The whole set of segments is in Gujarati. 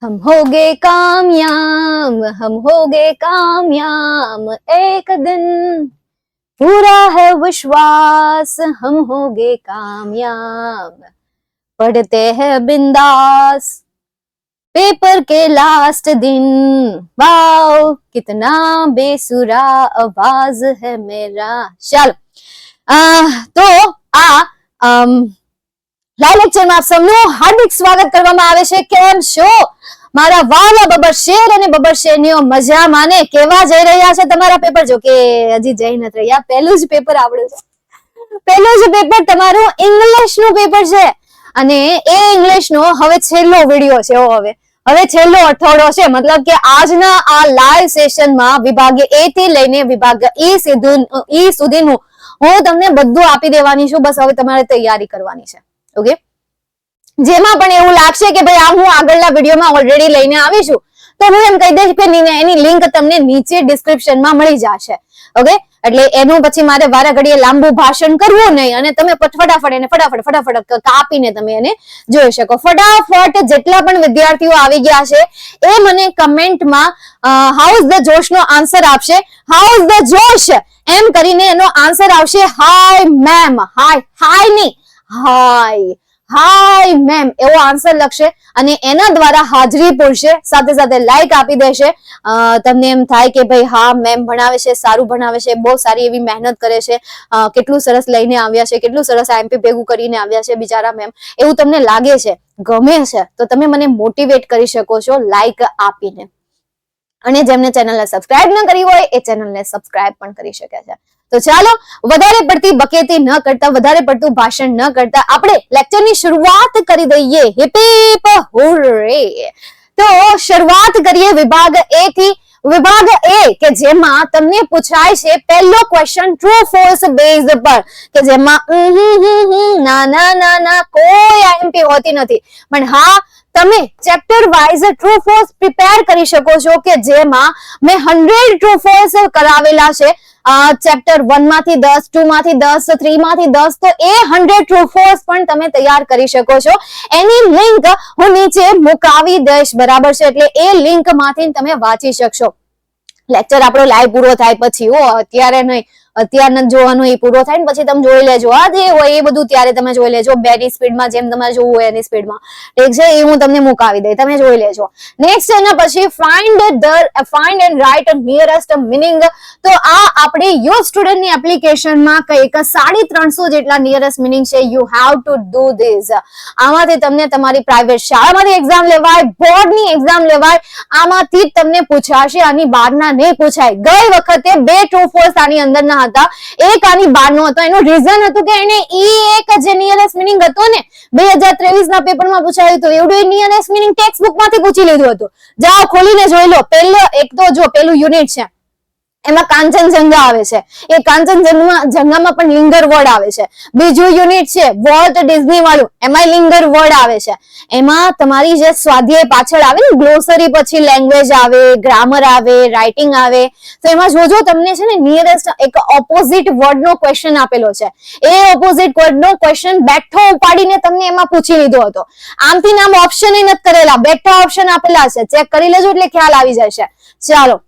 हम होगे कामयाब, हम होगे कामयाब, एक दिन पूरा है विश्वास, हम होगे कामयाब, पढ़ते हैं बिंदास पेपर के लास्ट दिन, वाओ कितना बेसुरा आवाज है मेरा. ચાલો તો આ લાઈવ લેક્ચરમાં આપ સૌનું હાર્દિક સ્વાગત કરવામાં આવે છે. કેમ છો મારા વાલા બબર શેર અને બબર શેરનીઓ? મજામાં ને? કેવા જઈ રહ્યા છે તમારા પેપર? જો કે હજી જઈ નથી રહ્યા, પહેલું જ પેપર આવડ્યું છે. પહેલું જ પેપર તમારું ઇંગ્લિશ નું પેપર છે અને એ ઇંગ્લિશ નો હવે છેલ્લો વિડિયો છે. હવે છેલ્લો અઠવાડિયો છે, મતલબ કે આજના આ લાઈવ સેશનમાં વિભાગ એ થી લઈને વિભાગ ઈ સુધીનું હું તમને બધું આપી દેવાની છું. બસ હવે તમારે તૈયારી કરવાની છે. ઓકે, જેમાં પણ એવું લાગશે કે ભાઈ આ હું આગળના વિડીયોમાં ઓલરેડી લઈને આવી છું તો હું એમ કહી દઈશ કે એની લિંક તમને નીચે ડિસ્ક્રિપ્શનમાં મળી જશે. ઓકે, એટલે એનું પછી મારે વારા ઘડીએ લાંબુ ભાષણ કરવું નહીં અને તમે ફટાફટ કાપીને તમે એને જોઈ શકો. ફટાફટ જેટલા પણ વિદ્યાર્થીઓ આવી ગયા છે એ મને કમેન્ટમાં હાઉ ઇઝ ધ જોશ નો આન્સર આપશે. હાઉ ઇઝ ધ જોશ એમ કરીને એનો આન્સર આવશે હાય મેમ. હાય નહીં, હાય મેમ એવો આન્સર લખશે અને એના દ્વારા હાજરી પૂરશે, સાથે સાથે લાઈક આપી દેશે. તમને એમ થાય કે ભાઈ હા મેમ ભણાવે છે, સારું ભણાવે છે, બહુ સારી એવી મહેનત કરે છે, કેટલું સરસ લઈને આવ્યા છે, કેટલું સરસ આઈએમપી ભેગું કરીને આવ્યા છે બિચારા મેમ, એવું તમને લાગે છે, ગમે છે, તો તમે મને મોટિવેટ કરી શકો છો લાઈક આપીને. અને જેમને ચેનલને સબસ્ક્રાઇબ ન કરી હોય એ ચેનલને સબસ્ક્રાઇબ પણ કરી શકે છે. તો ચાલો વધારે પડતી બકેતી ન કરતા, વધારે પડતું ભાષણ ન કરતા આપણે લેક્ચરની શરૂઆત કરી દઈએ. Hip hip hurray. તો શરૂઆત કરીએ વિભાગ એ થી. વિભાગ એ કે જેમાં તમને પૂછાય છે પહેલો ક્વેશ્ચન ટ્રુ ફોલ્સ બેઝડ પર, કે જેમાં ના કોઈ આઈએમપી હોતી નથી, પણ હા તમે chapter wise true false prepare કરી શકો છો, કે જેમાં મેં 100 ટ્રુ ફોલ્સ કરાવેલા છે. ચેપ્ટર 1 માંથી 10, 2 માંથી 10, 3 માંથી 10, તો એ 100 ટ્રુ ફોલ્સ પણ તમે તૈયાર કરી શકો છો. એની લિંક હું નીચે મુકાવી દઈશ, બરાબર છે? એટલે એ લિંક માંથી તમે વાંચી શકશો. લેક્ચર આપણો લાઈવ પૂરો થાય પછી, અત્યારે નહીં, અત્યારે જોવાનું, એ પૂરો થાય ને પછી તમે જોઈ લેજો. આ જે હોય એ બધું ત્યારે તમે જોઈ લેજો, 2 ની સ્પીડમાં, જેમ તમારે જોવું હોય એની સ્પીડમાં, ઠીક છે? એ હું તમને મુકાવી દઈ, તમે જોઈ લેજો. નેક્સ્ટ એના પછી find and write nearest meaning. તો આ આપણી યોર સ્ટુડન્ટ ની એપ્લિકેશનમાં કંઈક 350 જેટલા નિયરેસ્ટ મિનિંગ છે. You have to do this. આમાંથી તમને તમારી પ્રાઇવેટ શાળામાંથી એક્ઝામ લેવાય, બોર્ડની એક્ઝામ લેવાય, આમાંથી જ તમને પૂછાશે, આની બહારના નહીં પૂછાય. ગઈ વખતે 2 ટ્રુ ફોલ્સ આની અંદરના હતા, એક આની બહારનો હતો. એનું રીઝન હતું કે એને એક જે નિયરેસ્ટ મિનિંગ હતો ને 2023 ના પેપરમાં પૂછાયું હતું, એવડું નિયરેસ્ટ મિનિંગ ટેક્સ્ટ બુક માંથી પૂછી લીધું હતું. જાઓ ખોલીને જોઈ લો. એક તો જો પેલું યુનિટ છે એમાં કાંચનજંઘા આવે છે, એ કાંચનજંઘામાં પણ લિંગર વર્ડ આવે છે. બીજું યુનિટ છે વોલ્ટ ડિઝની વાળું, એમાં લિંગર વર્ડ આવે છે. એમાં તમારી જે સ્વાધ્યાય પાછળ આવે ને, ગ્લોસરી પછી લેંગ્વેજ આવે, ગ્રામર આવે, રાઇટિંગ આવે, તો એમાં જોજો તમને છે ને નિયરેસ્ટ એક ઓપોઝિટ વર્ડ નો ક્વેશ્ચન આપેલો છે. એ ઓપોઝિટ વર્ડ નો ક્વેશ્ચન બેઠો ઉપાડીને તમને એમાં પૂછી લીધો હતો. આમથી નામ ઓપ્શન નથી કરેલા, બેઠા ઓપ્શન આપેલા છે, ચેક કરી લેજો એટલે ખ્યાલ આવી જશે. ચાલો,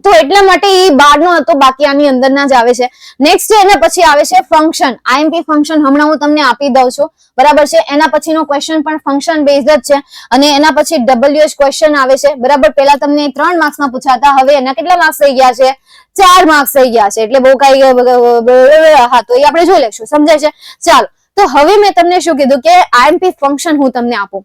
તો એટલા માટે એ બહારનો હતો, બાકી આની અંદરના જ આવે છે. નેક્સ્ટ એના પછી આવે છે ફંક્શન. આઈએમપી ફંક્શન હમણાં હું તમને આપી દઉં છું, બરાબર છે? એના પછીનો ક્વેશ્ચન પણ ફંક્શન બેઝડ જ છે અને એના પછી WH ક્વેશ્ચન આવે છે, બરાબર? પહેલા તમને 3 માર્ક્સમાં પૂછાતા, હવે એના કેટલા માર્ક્સ થઈ ગયા છે? 4 માર્ક્સ થઈ ગયા છે. એટલે બહુ કઈ, હા, તો એ આપણે જોઈ લઈશું, સમજાય છે? ચાલો, તો હવે મેં તમને શું કીધું કે આઈએમપી ફંક્શન હું તમને આપું.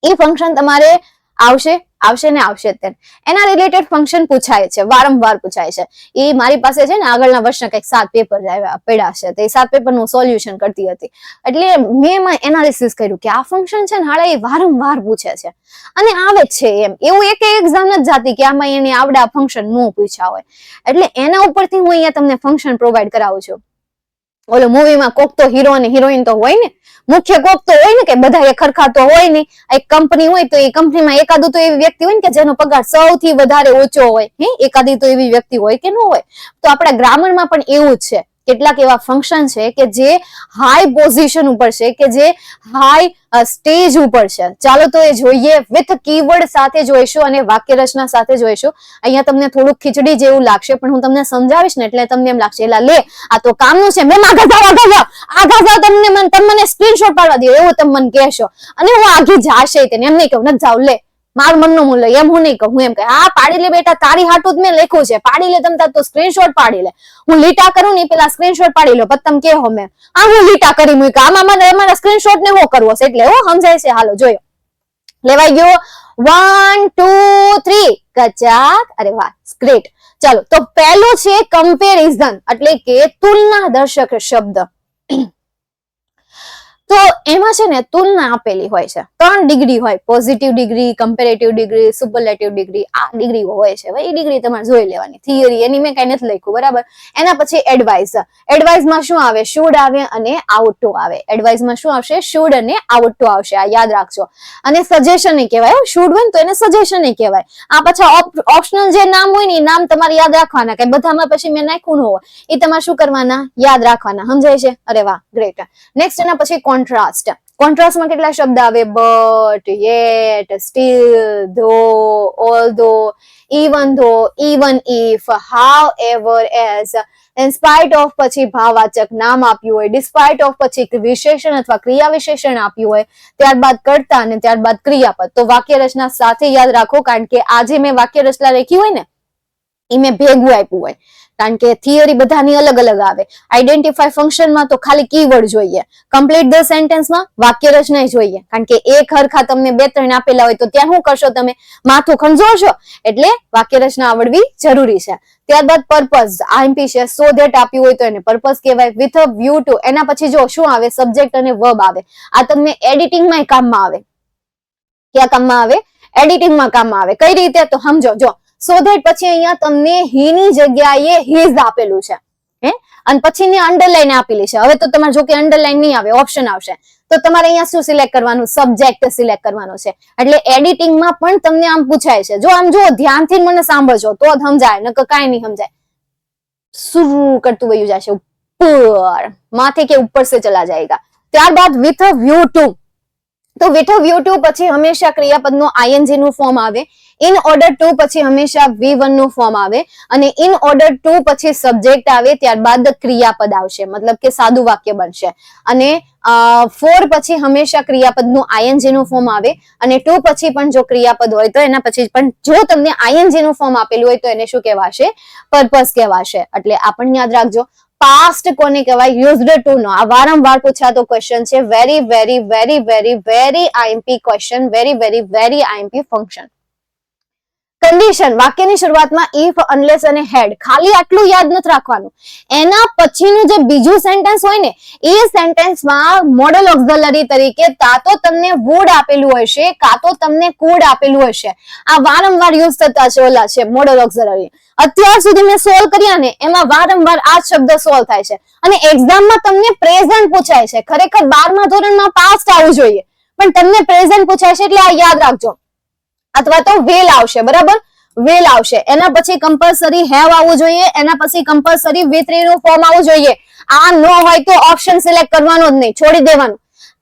એ ફંક્શન તમારે આવશે ને આવશે જ. એના રિલેટેડ ફંક્શન પૂછાય છે, વારંવાર પૂછાય છે. એ મારી પાસે છે ને આગળના વર્ષના કંઈક 7 પેપર પડ્યા છે, તો એ 7 પેપરનું સોલ્યુશન કરતી હતી. એટલે મેં એમાં એનાલિસિસ કર્યું કે આ ફંક્શન છે ને હાળા એ વારંવાર પૂછે છે અને આવે જ છે એમ. એવું એક એક્ઝામ જ જાતી કે આમાં એને આવડા ફંક્શન ન પૂછ્યા હોય. એટલે એના ઉપરથી હું અહીંયા તમને ફંક્શન પ્રોવાઈડ કરાવું છું. ઓલો મૂવીમાં કોક તો હીરો અને હિરોઈન તો હોય ને, મુખ્ય કોક તો હોય ને, કે બધા એ ખરખા તો હોય નહીં. એક કંપની હોય તો એ કંપનીમાં એકાદું તો એવી વ્યક્તિ હોય ને કે જેનો પગાર સૌથી વધારે ઓછો હોય. એકાદી તો એવી વ્યક્તિ હોય કે ન હોય? તો આપણા ગ્રામરમાં પણ એવું જ છે. કેટલાક એવા ફંક્શન છે કે જે હાઈ પોઝિશન ઉપર છે, કે જે હાઈ સ્ટેજ ઉપર છે. ચાલો તો એ જોઈએ, વિથ કીવર્ડ સાથે જોઈશું અને વાક્ય રચના સાથે જોઈશું. અહીંયા તમને થોડુંક ખીચડી જેવું લાગશે, પણ હું તમને સમજાવીશ ને એટલે તમને એમ લાગશે એલા લે આ તો કામનું છે, મેમ આગળ જાવ તમે મને સ્ક્રીનશોટ પાડવા દો એવું તમે મને કહેશો અને હું આગી જાશે તેને એમ નહીં કહું નથી જાવ લે મારું મનનું મૂલ્ય એમ હું નહીં કહું. હું એમ કહે હા પાડી લે બેટા, તારી હાટું જ મેં લખ્યું છે, પાડી લે તમ તાર તો સ્ક્રીનશોટ પાડી લે. હું લીટા કરું ને પેલા સ્ક્રીનશોટ પાડી લો પછી તમે કહો મેમ હું લીટા કરી મૂક્યા, આમાં મને મારા સ્ક્રીનશોટ ને હું કરવો છે એટલે હું સમજાય છે. હાલો જોયો, લેવાઈ ગયો 1 2 3 કચાક. અરે વાહ ગ્રેટ. ચાલો તો પહેલું છે કમ્પેરિઝન એટલે કે તુલના દર્શક શબ્દ. તો એમાં છે ને તુલના આપેલી હોય છે, 3 ડિગ્રી હોય, positive degree, comparative degree, superlative degree. આ ડિગ્રી હોય છે ભાઈ, એ ડિગ્રી તમારે જોઈ લેવાની. થિયરી એની મેં કઈ નથી લખ્યું બરાબર. એના પછી એડવાઇઝ. એડવાઇઝમાં શું આવે? શુડ આવે અને આઉટ ટુ આવે. એડવાઇઝમાં શું આવશે? શુડ અને આઉટ ટુ આવશે, આ યાદ રાખજો. અને સજેશન કહેવાય, શુડ હોય તો એને સજેશન કહેવાય. આ પાછા ઓપ્શનલ જે નામ હોય ને એ નામ તમારે યાદ રાખવાના, કે બધામાં પછી મેં નાખ્યું ન હોય એ તમારે શું કરવાના? યાદ રાખવાના. સમજાય છે? અરે વાહ ગ્રેટ. નેક્સ્ટ એના પછી કોન્ટ્રાસ્ટ. કોન્ટ્રાસ્ટમાં કેટલા શબ્દ આવે? બટ, યેટ, સ્ટીલ, ધો, ઓલ્ધો, even though, even if, however, as, in spite of પછી ભાવવાચક નામ આપ્યું હોય, despite of પછી વિશેષણ અથવા ક્રિયા વિશેષણ આપ્યું હોય, ત્યારબાદ કર્તા અને ત્યારબાદ ક્રિયાપદ. તો વાક્ય રચના સાથે યાદ રાખો, કારણ કે આજે મેં વાક્ય રચના લખી હોય ને એ મેં ભેગું આપ્યું હોય, કારણ કે થિયરી બધાની અલગ અલગ આવે. આઈડેન્ટિફાય ફંક્શનમાં તો ખાલી કીવર્ડ જોઈએ, કમ્પ્લીટ ધ સેન્ટેન્સમાં વાક્ય રચના જોઈએ, કારણ કે એક હરખા તમને 2-3 આપેલા હોય તો ત્યાં શું કરશો તમે? માથું ખંજોળશો. એટલે વાક્ય રચના આવડવી જરૂરી છે. ત્યારબાદ પર્પઝ, આઈએમપી છે, સો ધેટ આપ્યું હોય તો એને પર્પઝ કહેવાય. વિથ અ વ્યૂ ટુ, એના પછી જો શું આવે? સબ્જેક્ટ અને વર્બ આવે. આ તમને એડિટિંગમાં કામમાં આવે. ક્યાં કામમાં આવે? એડિટિંગમાં કામમાં આવે. કઈ રીતે? તો સમજો, જો સો ધેટ પછી અહીંયા તમને હી ની જગ્યાએ હિઝ આપેલું છે, હે, અને પછી અંડરલાઈન આપેલી છે. હવે તો તમારે જો કે અંડરલાઈન નહીં આવે, ઓપ્શન આવશે, તો તમારે અહીંયા શું સિલેક્ટ કરવાનું? સબ્જેક્ટ સિલેક્ટ કરવાનો છે. એટલે એડિટિંગમાં પણ તમને આમ પૂછાય છે. જો આમ જો ધ્યાનથી મને સાંભળજો તો જ સમજાય, નકર કાંઈ નહીં સમજાય. शुरू करતું વયું જશે ઉપર, માથે કે ઉપર से चला जाएगा. ત્યારબાદ વિથ અ વ્યૂ ટુ. તો વિથ અ વ્યૂ ટુ પછી હંમેશા ક્રિયાપદનું આઈએનજી નું ફોર્મ આવે. ઇન ઓર્ડર ટુ પછી હંમેશા V1 નું ફોર્મ આવે અને ઇન ઓર્ડર ટુ પછી સબ્જેક્ટ આવે, ત્યારબાદ ક્રિયાપદ આવશે, મતલબ કે સાદું વાક્ય બનશે. અને 4 પછી હંમેશા ક્રિયાપદનું આઈએનજી નું ફોર્મ આવે અને 2 પછી પણ જો ક્રિયાપદ હોય તો એના પછી પણ જો તમને આઈએનજી નું ફોર્મ આપેલું હોય તો એને શું કહેવાશે? પર્પસ કહેવાશે. એટલે આ પણ યાદ રાખજો. પાસ્ટ કોને કહેવાય? યુઝડ ટુ નો. આ વારંવાર પૂછાતો ક્વેશ્ચન છે. Very very very very very IMP question, very very very IMP function. Condition, વાક્યની શરૂઆતમાં ઇફ, અનલેસ અને હેડ, ખાલી આટલું યાદ નથી રાખવાનું. એના પછીનું જે બીજું સેન્ટેન્સ હોય ને એ સેન્ટેન્સમાં મોડલ ઓક્ઝિલરી તરીકે કાં તો તમને વુડ આપેલું હશે કાં તો તમને કુડ આપેલું હશે. આ વારંવાર યુઝ થતા છે ઓલા છે મોડલ ઓક્ઝિલરી. અત્યાર સુધી મેં સોલ્વ કર્યા ને એમાં વારંવાર આ શબ્દ સોલ્વ થાય છે અને એક્ઝામમાં તમને પ્રેઝન્ટ પૂછાય છે. ખરેખર 12મા ધોરણમાં પાસ્ટ આવવું જોઈએ પણ તમને પ્રેઝન્ટ પૂછાય છે એટલે આ યાદ રાખજો. અથવા તો વેલ આવશે, બરાબર, વેલ આવશે. એના પછી કમ્પલસરી હેવ આવવું જોઈએ, એના પછી કમ્પલસરી V3 નું ફોર્મ આવવું જોઈએ. આ નો હોય તો ઓપ્શન સિલેક્ટ કરવાનો જ નહીં, છોડી દેવાનું.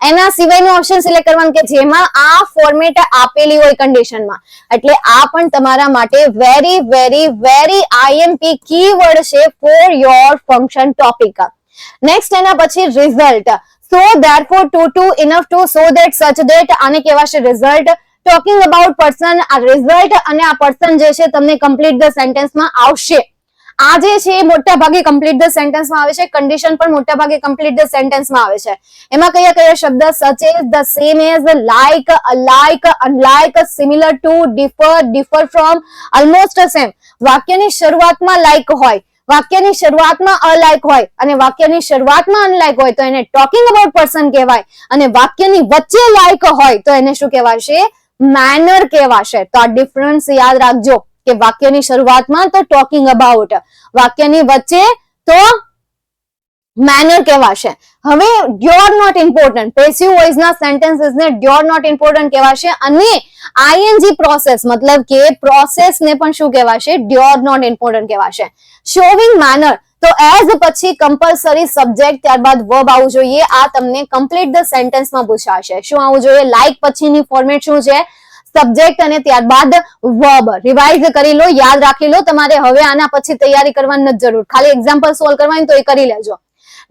એના સિવાયનું ઓપ્શન સિલેક્ટ કરવાનું કે જેમાં આ ફોર્મેટ આપેલી હોય કન્ડિશનમાં. એટલે આ પણ તમારા માટે very very very IMP keyword છે for your function topic. Next એના પછી result. So therefore too enough to, so that, such that, આને કહેવાશે રિઝલ્ટ. ટોકિંગ અબાઉટ પર્સન, આ રિઝલ્ટ અને આ પર્સન જે છે તમને કમ્પ્લીટ ધ સેન્ટેન્સમાં આવશે. આ જે છે એ મોટા ભાગે કમ્પ્લીટ ધ સેન્ટેન્સમાં આવે છે. કન્ડિશન પણ મોટા ભાગે કમ્પ્લીટ ધ સેન્ટેન્સમાં આવે છે. એમાં કયા કયા શબ્દ? Such as, the same as, like, alike, unlike, similar to, differ, differ from, almost same. વાક્યની શરૂઆતમાં લાઇક હોય, વાક્યની શરૂઆતમાં અલાઇક હોય અને વાક્યની શરૂઆતમાં અનલાઇક હોય તો એને ટોકિંગ અબાઉટ પર્સન કહેવાય અને વાક્યની વચ્ચે લાઇક હોય તો એને શું કહેવાશે? મેનર કહેવાશે. તો આ ડિફરન્સ યાદ રાખજો કે વાક્યની શરૂઆતમાં તો ટોકિંગ અબાઉટ, વાક્યની વચ્ચે તો મેનર કહેવાશે. હવે ડ્યોર નોટ ઇમ્પોર્ટન્ટ, પેસિવ વોઇસ ના સેન્ટેન્સીસ ને ડ્યોર નોટ ઇમ્પોર્ટન્ટ કહેવાશે અને આઈએનજી પ્રોસેસ મતલબ કે પ્રોસેસ ને પણ શું કહેવાશે? ડ્યોર નોટ ઇમ્પોર્ટન્ટ કહેવાશે. શોવિંગ મેનર, તો એઝ પછી કમ્પલસરી સબ્જેક્ટ, ત્યારબાદ વર્બ આવવું જોઈએ. આ તમને કમ્પ્લીટ ધ સેન્ટેન્સમાં પૂછાશે. શું આવવું જોઈએ? લાઈક પછીની ફોર્મેટ શું છે? સબ્જેક્ટ અને ત્યારબાદ વર્બ. રિવાઇઝ કરી લો, યાદ રાખી લો. તમારે હવે આના પછી તૈયારી કરવાની નથી જરૂર, ખાલી એક્ઝામ્પલ સોલ્વ કરવાની તો એ કરી લેજો.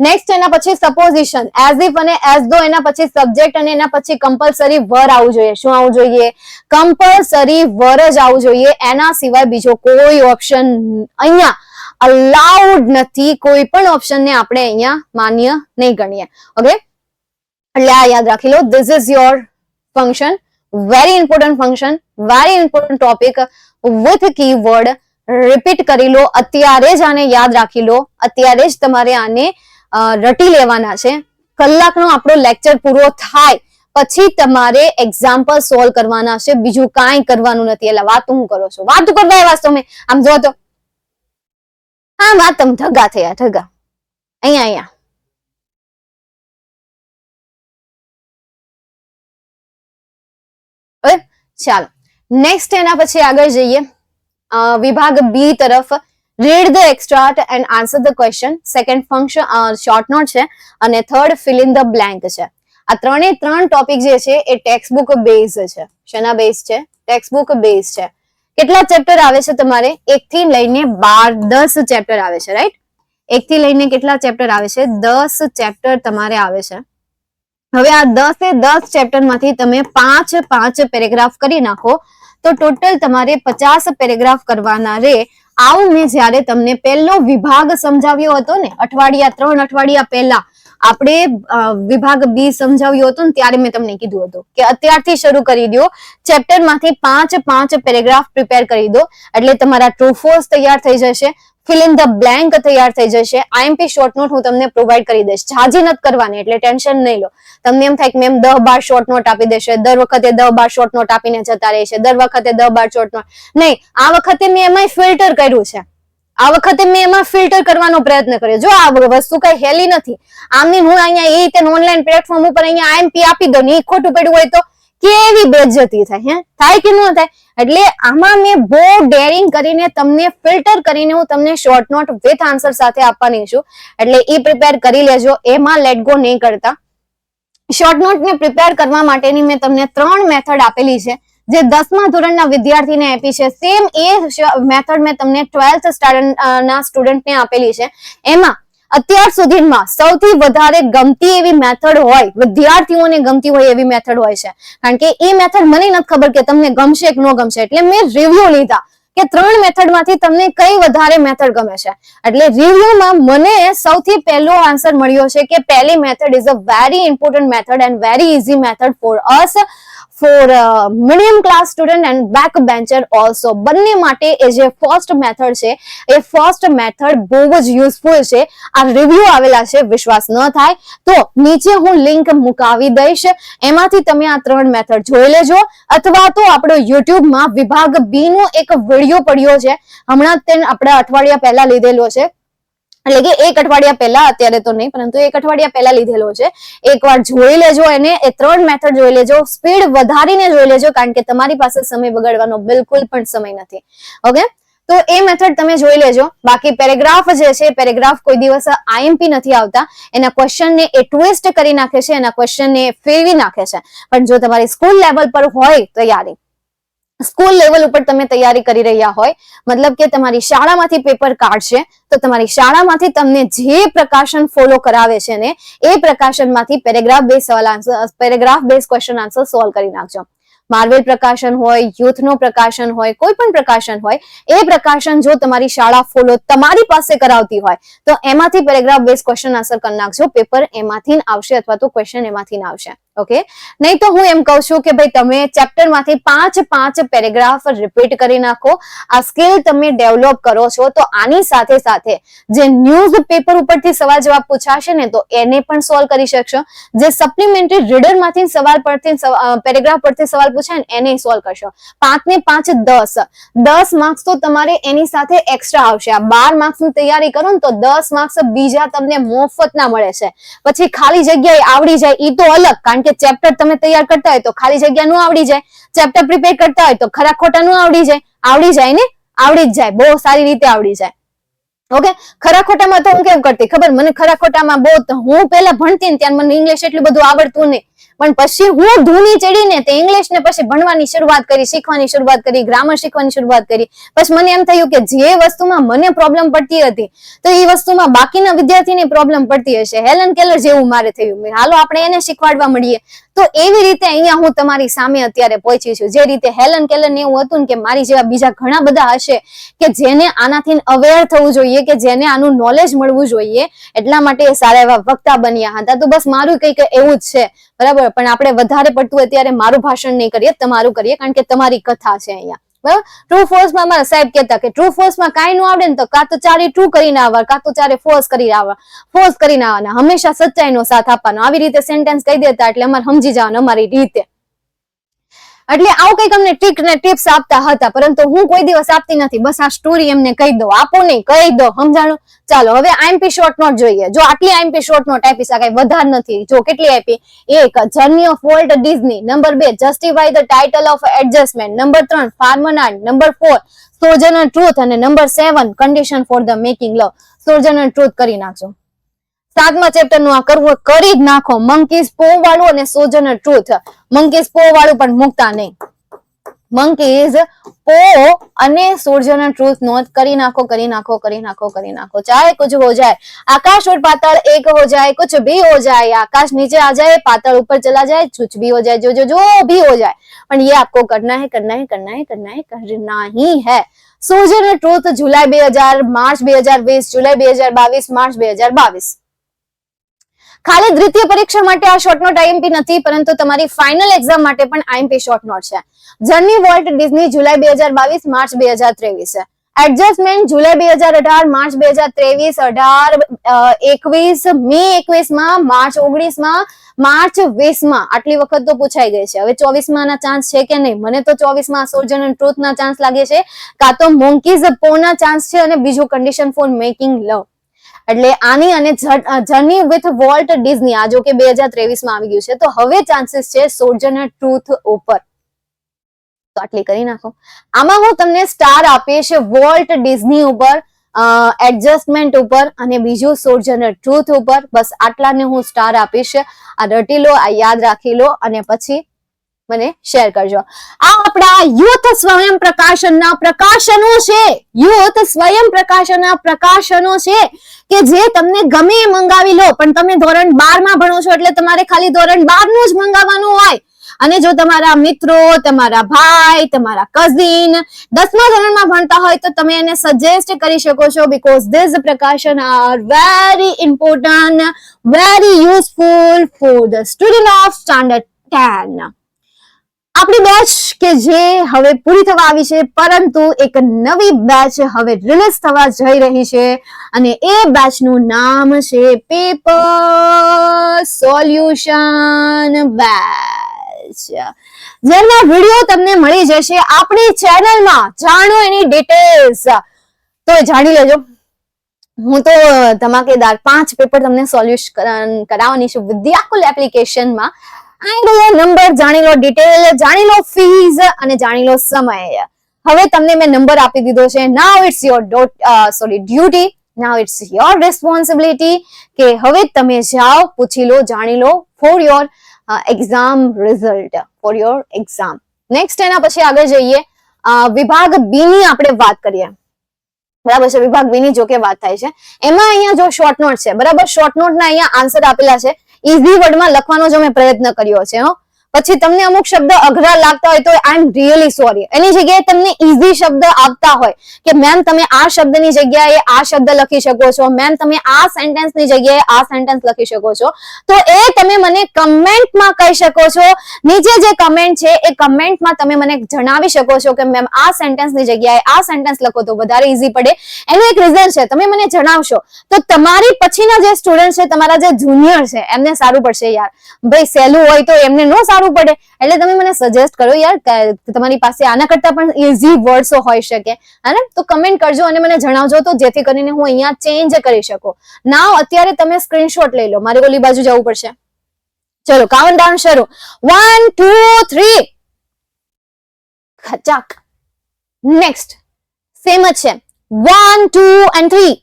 નેક્સ્ટ એના પછી સપોઝિશન, એઝ ઇફ અને એઝ ધો, એના પછી સબ્જેક્ટ અને એના પછી કમ્પલસરી વર આવવું જોઈએ. શું આવવું જોઈએ? કમ્પલસરી વર જ આવવું જોઈએ. એના સિવાય બીજો કોઈ ઓપ્શન અહીંયા અલાઉડ નથી. કોઈ પણ ઓપ્શન ને આપણે અહીંયા માન્ય નહીં ગણીએ. ઓકે, એટલે આ યાદ રાખી લો. This is your function, very important function, very important topic with keyword. Repeat કરી લો, અત્યારે જ આને યાદ રાખી લો, અત્યારે જ તમારે આને રટી લેવાના છે. કલાકનો આપણો લેક્ચર પૂરો થાય પછી તમારે એક્ઝામ્પલ સોલ્વ કરવાના છે, બીજું કાંઈ કરવાનું નથી. એટલે વાત હું કરો છો? વાત કરવા આવ્યા છો તમે? આમ જો તો હા, વાત તમે ઢગા થયા, ઢગા. અહીંયા ચાલો નેક્સ્ટ એના પછી આગળ જઈએ. વિભાગ બી તરફ. Read the extract and answer the question. Second function short note છે અને third fill in the blank છે. આ ત્રણ ટોપિક જે છે એ ટેક્સ્ટ બુક બેઝ છે. શેના બેઝ છે? ટેક્સ્ટ બુક બેઝ છે. કેટલા ચેપ્ટર આવે છે તમારે? 1 થી લઈને 10 ચેપ્ટર આવે છે, રાઈટ? 1 થી લઈને કેટલા ચેપ્ટર આવે છે? 10 ચેપ્ટર તમારે આવે છે. હવે આ 10 ચેપ્ટર માંથી તમે 5 પેરેગ્રાફ કરી નાખો તો ટોટલ તમારે 50 પેરેગ્રાફ કરવાના રે. આવું મેં જ્યારે તમને પહેલો વિભાગ સમજાવ્યો હતો ને, 3 અઠવાડિયા પહેલા આપણે વિભાગ બી સમજાવ્યો હતો ને, ત્યારે મેં તમને કીધું હતું કે અત્યારથી શરૂ કરી દો. ચેપ્ટર માંથી 5 પેરેગ્રાફ પ્રિપેર કરી દો એટલે તમારા ટ્રુ ફોલ્સ તૈયાર થઈ જશે. ફિલ ઇન ધ બ્લેન્ક તૈયાર થઈ જશે. આઈએમપી શોર્ટ નોટ હું તમને પ્રોવાઈડ કરી દઈશ. જાજી નથી કરવાની એટલે ટેન્શન નહીં લો. તમને એમ થાય કે મેમ 10-12 શોર્ટ નોટ આપી દેશે, દર વખતે 10-12 શોર્ટ નોટ આપીને જતા રહેશે, દર વખતે 10-12 શોર્ટ નોટ નહીં. આ વખતે મેં એમાં ફિલ્ટર કર્યું છે. આ વખતે મેં એમાં ફિલ્ટર કરવાનો પ્રયત્ન કર્યો. જો આ વસ્તુ કઈ હેલી નથી. આમની હું અહીંયા એ રીતે ઓનલાઈન પ્લેટફોર્મ ઉપર અહીંયા આઈએમપી આપી દઉં ને ખોટું પડ્યું હોય તો કેવી બેઇજ્જતી થાય? થાય કે ન થાય? એટલે આમાં મેં બહુ ડેરિંગ કરીને તમને ફિલ્ટર કરીને હું તમને શોર્ટ નોટ વિથ આન્સર સાથે આપવાની છું. એટલે એ પ્રિપેર કરી લેજો. એમાં લેટ ગો નહીં કરતા. શોર્ટ નોટ ને પ્રિપેર કરવા માટેની મેં તમને 3 મેથડ આપેલી છે જે 10મા ધોરણના વિદ્યાર્થીને આપી છે. સેમ એ મેથડ મેં તમને 12th સ્ટાન્ડર્ડના સ્ટુડન્ટને આપેલી છે. એમાં અત્યાર સુધીમાં સૌથી વધારે ગમતી એવી મેથડ હોય, વિદ્યાર્થીઓને ગમતી હોય એવી મેથડ હોય છે. કારણ કે એ મેથડ મને નથી ખબર કે તમને ગમશે કે ન ગમશે, એટલે મેં રિવ્યુ લીધા કે 3 મેથડમાંથી તમને કઈ વધારે મેથડ ગમે છે. એટલે રિવ્યુમાં મને સૌથી પહેલો આન્સર મળ્યો છે કે પહેલી method is a very important method and very easy method for us, for medium class student and back bencher also. બંને માટે એ જે ફર્સ્ટ મેથડ છે એ ફર્સ્ટ મેથડ બહુ જ યુઝફુલ છે. આ રિવ્યુ આવેલા છે, વિશ્વાસ ન થાય તો નીચે હું લિંક મુકાવી દઈશ, એમાંથી તમે આ 3 મેથડ જોઈ લેજો. અથવા તો આપણો યુટ્યુબમાં વિભાગ બી નો એક વિડીયો પડ્યો છે, હમણાં જ આપણે અઠવાડિયા પહેલા લીધેલો છે. એટલે કે 1 અઠવાડિયા પહેલા, અત્યારે તો નહીં પરંતુ 1 અઠવાડિયા પહેલા લીધેલો છે. એકવાર જોઈ લેજો એને, એ 3 મેથડ જોઈ લેજો. સ્પીડ વધારીને જોઈ લેજો કારણ કે તમારી પાસે સમય બગાડવાનો બિલકુલ પણ સમય નથી. ઓકે, તો એ મેથડ તમે જોઈ લેજો. બાકી પેરેગ્રાફ જે છે, પેરેગ્રાફ કોઈ દિવસ આઈએમપી નથી આવતા. એના ક્વેશ્ચન ને એ ટ્વિસ્ટ કરી નાખે છે, એના ક્વેશ્ચન ને ફેરવી નાખે છે. પણ જો તમારી સ્કૂલ લેવલ પર હોય તૈયારી, સ્કૂલ લેવલ ઉપર તમે તૈયારી કરી રહ્યા હોય, મતલબ કે તમારી શાળામાંથી પેપર કાઢશે તો તમારી શાળામાંથી તમને જે પ્રકાશન ફોલો કરાવે છે ને એ પ્રકાશનમાંથી paragraph base question answer solve કરી નાખજો. માર્વેલ પ્રકાશન હોય, યુથ નો પ્રકાશન હોય, કોઈ પણ પ્રકાશન હોય, એ પ્રકાશન જો તમારી શાળા ફોલો તમારી પાસે કરાવતી હોય તો એમાંથી પેરેગ્રાફ બેઝ ક્વેશ્ચન આન્સર કરી નાખજો. પેપર એમાંથી આવશે અથવા તો ક્વેશ્ચન એમાંથી આવશે. ઓકે, નહીં તો હું એમ કહું છું કે ભાઈ તમે ચેપ્ટર માંથી 5 પેરેગ્રાફ રિપીટ કરી નાખો. આ સ્કિલ તમે ડેવલપ કરો છો તો આની સાથે સાથે જે ન્યૂઝ પેપર ઉપરથી સવાલ જવાબ પૂછાશે ને તો એને પણ સોલ્વ કરી શકશો. જે સપ્લિમેન્ટરી રીડર માંથી સવાલ પરથી પેરેગ્રાફ પરથી સવાલ પૂછાય ને એને સોલ્વ કરશો. 5 ને 5 10 માર્ક્સ તો તમારે એની સાથે એક્સ્ટ્રા આવશે. આ 12 માર્ક્સ ની તૈયારી કરો ને તો 10 માર્ક્સ બીજા તમને મફતના મળે છે. પછી ખાલી જગ્યાએ આવડી જાય એ તો અલગ, કારણ કે ચેપ્ટર તમે તૈયાર કરતા હોય તો ખાલી જગ્યા નું આવડી જાય, ચેપ્ટર પ્રિપેર કરતા હોય તો ખરા ખોટા નું આવડી જાય ને, આવડી જ જાય, બહુ સારી રીતે આવડી જાય. ઓકે, ખરા ખોટામાં તો હું કેવું કરતી ખબર, મને ખરા ખોટામાં બહુ, હું પેલા ભણતી ને ત્યારે મને ઇંગ્લિશ એટલું બધું આવડતું નહીં, પણ પછી હું ધૂની ચડીને તે ઇંગ્લિશ ને પછી ભણવાની શરૂઆત કરી, શીખવાની શરૂઆત કરી, ગ્રામર શીખવાની શરૂઆત કરી. પછી મને એમ થયું કે જે વસ્તુમાં મને પ્રોબ્લેમ પડતી હતી તો એ વસ્તુમાં બાકીના વિદ્યાર્થીને પ્રોબ્લેમ પડતી હશે. હેલન કેલર જેવું મારે થયું, હાલો આપણે એને શીખવાડવા મળીએ. તો એવી રીતે અહીંયા હું તમારી સામે અત્યારે પહોંચી છું. જે રીતે હેલન કેલર ને એવું હતું ને કે મારી જેવા બીજા ઘણા બધા હશે કે જેને આનાથી અવેર થવું જોઈએ, કે જેને આનું નોલેજ મળવું જોઈએ, એટલા માટે સારા એવા વક્તા બન્યા હતા. તો બસ મારું કંઈક એવું જ છે, બરાબર. પણ આપણે વધારે પડતું અત્યારે મારું ભાષણ નહીં કરીએ, તમારું કરીએ, કારણ કે તમારી કથા છે અહીંયા, બરાબર. ટ્રુ ફોર્સ માં મારા સાહેબ કહેતા કે ટ્રુ ફોર્સ માં કાંઈ ન આવડે ને તો કાં તો ચારે ટ્રુ કરીને આવવા, કાં તો ચારે ફોર્સ કરીને આવવાના, હંમેશા સચ્ચાઈનો સાથ આપવાનો. આવી રીતે સેન્ટેન્સ કહી દેતા એટલે અમારે સમજી જવાનું અમારી રીતે. એટલે આવું કંઈક અમને ટ્રીક ને ટિપ્સ આપતા હતા, પરંતુ હું કોઈ દિવસ આપતી નથી. બસ આ સ્ટોરી એમને કહી દો, આપો નહીં, કહી દો, સમજાણું. ચાલો હવે આઈએમપી શોર્ટ નોટ જોઈએ. જો આટલી આઈએમપી શોર્ટ નોટ આપી શકાય, વધારે નથી. જો કેટલી આપી: 1 journey of Walt Disney, number 2 justify the title of adjustment, number 3 ફાર્મનાર્ડ, નંબર 4 સોજનર ટ્રુથ અને number 7 condition for the making love. Sojourner Truth કરી નાખજો. 7મા ચેપ્ટર નું આ કરવું કરી જ નાખો. મંકીઝ પો વાળું અને સોજનર ટ્રુથ. મંકીઝ પો વાળું પણ મૂકતા નહીં. મંકીઝ પો અને સોજનર ટ્રુથ નોટ કરી નાખો, કરી નાખો, કરી નાખો, કરી નાખો. चाहे कुछ हो जाए, आकाश और पाताल एक हो जाए, कुछ भी हो जाए, आकाश नीचे आ जाए, पाताल ऊपर चला जाए, कुछ भी हो जाए, जो जो जो भी हो जाए, पर ये आपको करना है, करना है, करना है, करना है, करना ही है. सोजनर ट्रुथ जुलाई 2000, मार्च 2020, जुलाई 2022, मार्च 2022. ખાલી દ્વિતીય પરીક્ષા માટે આ શોર્ટ નોટ આઈએમપી નથી, પરંતુ તમારી ફાઇનલ એક્ઝામ માટે પણ આઈએમપી શોર્ટ નોટ છે. જર્ની વોલ્ટ ડિઝની જુલાઈ 2022, માર્ચ 2023 છે. એડજસ્ટમેન્ટ જુલાઈ 2018, માર્ચ 2023, 18, 21, મે 21 માં, માર્ચ 19 માં, માર્ચ 20 માં. આટલી વખત તો પૂછાઈ ગઈ છે. હવે 24 માં ના ચાન્સ છે કે નહીં? મને તો 24 માં સોજનર ટ્રુથ ના ચાન્સ લાગે છે, કાં તો મોન્કીઝ પો ના ચાન્સ છે, અને બીજું કન્ડિશન ફોર મેકિંગ લવ. એટલે આની અને જર્ની વિથ વોલ્ટ ડિઝની આ જો કે 2023 માં આવી ગયું છે, તો હવે ચાન્સીસ છે સોજનર ટ્રુથ ઉપર. તો આટલી કરી નાખો. આમાં હું તમને સ્ટાર આપીશ વોલ્ટ ડિઝની ઉપર, એડજસ્ટમેન્ટ ઉપર અને બીજું સોજનર ટ્રુથ ઉપર. બસ આટલાને હું સ્ટાર આપીશ. આ રટી લો, આ યાદ રાખી લો અને પછી મને શેર કરજો. આ આપણા યુથ સ્વયં પ્રકાશનના પ્રકાશનો છે. યુથ સ્વયં પ્રકાશનના પ્રકાશનો છે કે જે તમને ગમે એ મંગાવી લો, પણ તમે ધોરણ 12 માં ભણો છો એટલે તમારે ખાલી ધોરણ 12 નું જ મંગાવવાનું હોય. અને જો તમારા મિત્રો, તમારા ભાઈ, તમારા કઝિન 10મા ધોરણમાં ભણતા હોય તો તમે એને સજેસ્ટ કરી શકો છો, બીકોઝ ધીસ પ્રકાશન are very important, very useful for the student of standard 10. આપણી બેચ કે જે હવે પૂરી થવા આવી છે, પરંતુ એક નવી બેચ હવે રિલીઝ થવા જઈ રહી છે અને એ બેચ નું નામ છે પેપર સોલ્યુશન બેચ, જેના વિડીયો તમને મળી જશે આપણી ચેનલમાં. જાણો એની ડિટેલ્સ તો જાણી લેજો. હું તો ધમાકેદાર 5 પેપર તમને સોલ્યુશન કરાવવાની છું વિદ્યાકુલ એપ્લિકેશનમાં. નંબર જાણી લો, ડિટેલ જાણી લો, ફીઝ અને જાણી લો સમય. હવે તમને મેં નંબર આપી દીધો છે. Now it's your duty, now it's your responsibility કે હવે તમે જાઓ, પૂછી લો, જાણી લો for your exam result, for your exam. Next એના પછી આગળ જઈએ. વિભાગ બી ની આપણે વાત કરીએ, બરાબર છે. વિભાગ બી ની જો કે વાત થાય છે, એમાં અહીંયા જો શોર્ટ નોટ છે, બરાબર. શોર્ટ નોટ ના અહીંયા આન્સર આપેલા છે. ઈઝી વર્ડમાં લખવાનો જો મેં પ્રયત્ન કર્યો છે. પછી તમને અમુક શબ્દ અઘરા લાગતા હોય તો આઈ એમ રિયલી સોરી. એની જગ્યાએ તમને ઈઝી શબ્દ આપતા હોય કે મેમ તમે આ શબ્દની જગ્યાએ આ શબ્દ લખી શકો છો, મેમ તમે આ સેન્ટેન્સની જગ્યાએ આ સેન્ટેન્સ લખી શકો છો, તો એ તમે મને કમેન્ટમાં કહી શકો છો. નીચે જે કમેન્ટ છે એ કમેન્ટમાં તમે મને જણાવી શકો છો કે મેમ આ સેન્ટેન્સની જગ્યાએ આ સેન્ટેન્સ લખો તો વધારે ઈઝી પડે. એનું એક રીઝન છે, તમે મને જણાવશો તો તમારી પછીના જે સ્ટુડન્ટ છે, તમારા જે જુનિયર છે, એમને સારું પડશે. યાર ભાઈ સહેલું હોય તો એમને નો સારું પડે, એટલે તમે મને સજેસ્ટ કરો યાર, તમારી પાસે આના કરતા પણ ઈઝી વર્ડ્સ હોઈ શકે, હે, તો કમેન્ટ કરજો અને મને જણાવજો, તો જેથી કરીને હું અહીંયા ચેન્જ કરી શકું. નાવ અત્યારે તમે સ્ક્રીનશોટ લઈ લો, મારે ઓલી બાજુ જવું પડશે. ચલો કાઉન્ટ ડાઉન શરૂ. 1 2 3 ખચાક. નેક્સ્ટ સેમ જ છે. 1 2 and 3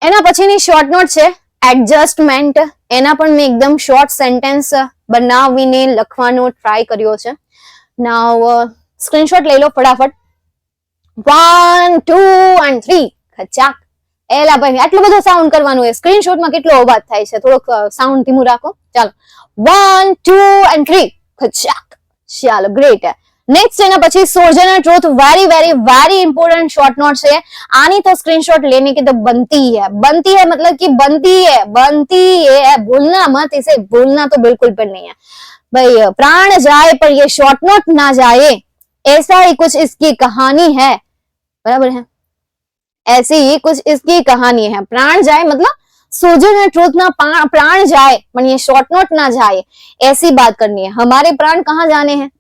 એના પછીની શોર્ટ નોટ છે એડજસ્ટમેન્ટ. એના પણ મેં એકદમ શોર્ટ સેન્ટેન્સ બનાવીને લખવાનો ટ્રાય કર્યો છે. નાવ સ્ક્રીનશોટ લઈ લો ફટાફટ. 1 2 and 3 ખચાક. એલા ભાઈ આટલું બધું સાઉન્ડ કરવાનું છે. સ્ક્રીનશોટમાં કેટલો અવાજ થાય છે, થોડોક સાઉન્ડ ધીમું રાખો. ચાલો 1 2 and 3 ખચાક. ચાલો ગ્રેટ. नेक्स्ट है ना પછી Sojourner Truth very very very important short note है. आनी तो स्क्रीनशॉट लेने की तो बनती है मतलब कि बनती है भूलना मत, इसे भूलना तो बिल्कुल भी नहीं है भाई. प्राण जाए पर ये शॉर्ट नोट ना जाए, ऐसा ही कुछ इसकी कहानी है. बराबर है, ऐसी ही कुछ इसकी कहानी है. प्राण जाए मतलब सोजनर ट्रूथ ना प्राण जाए पर ये शॉर्ट नोट ना जाए, ऐसी बात करनी है. हमारे प्राण कहाँ जाने हैं,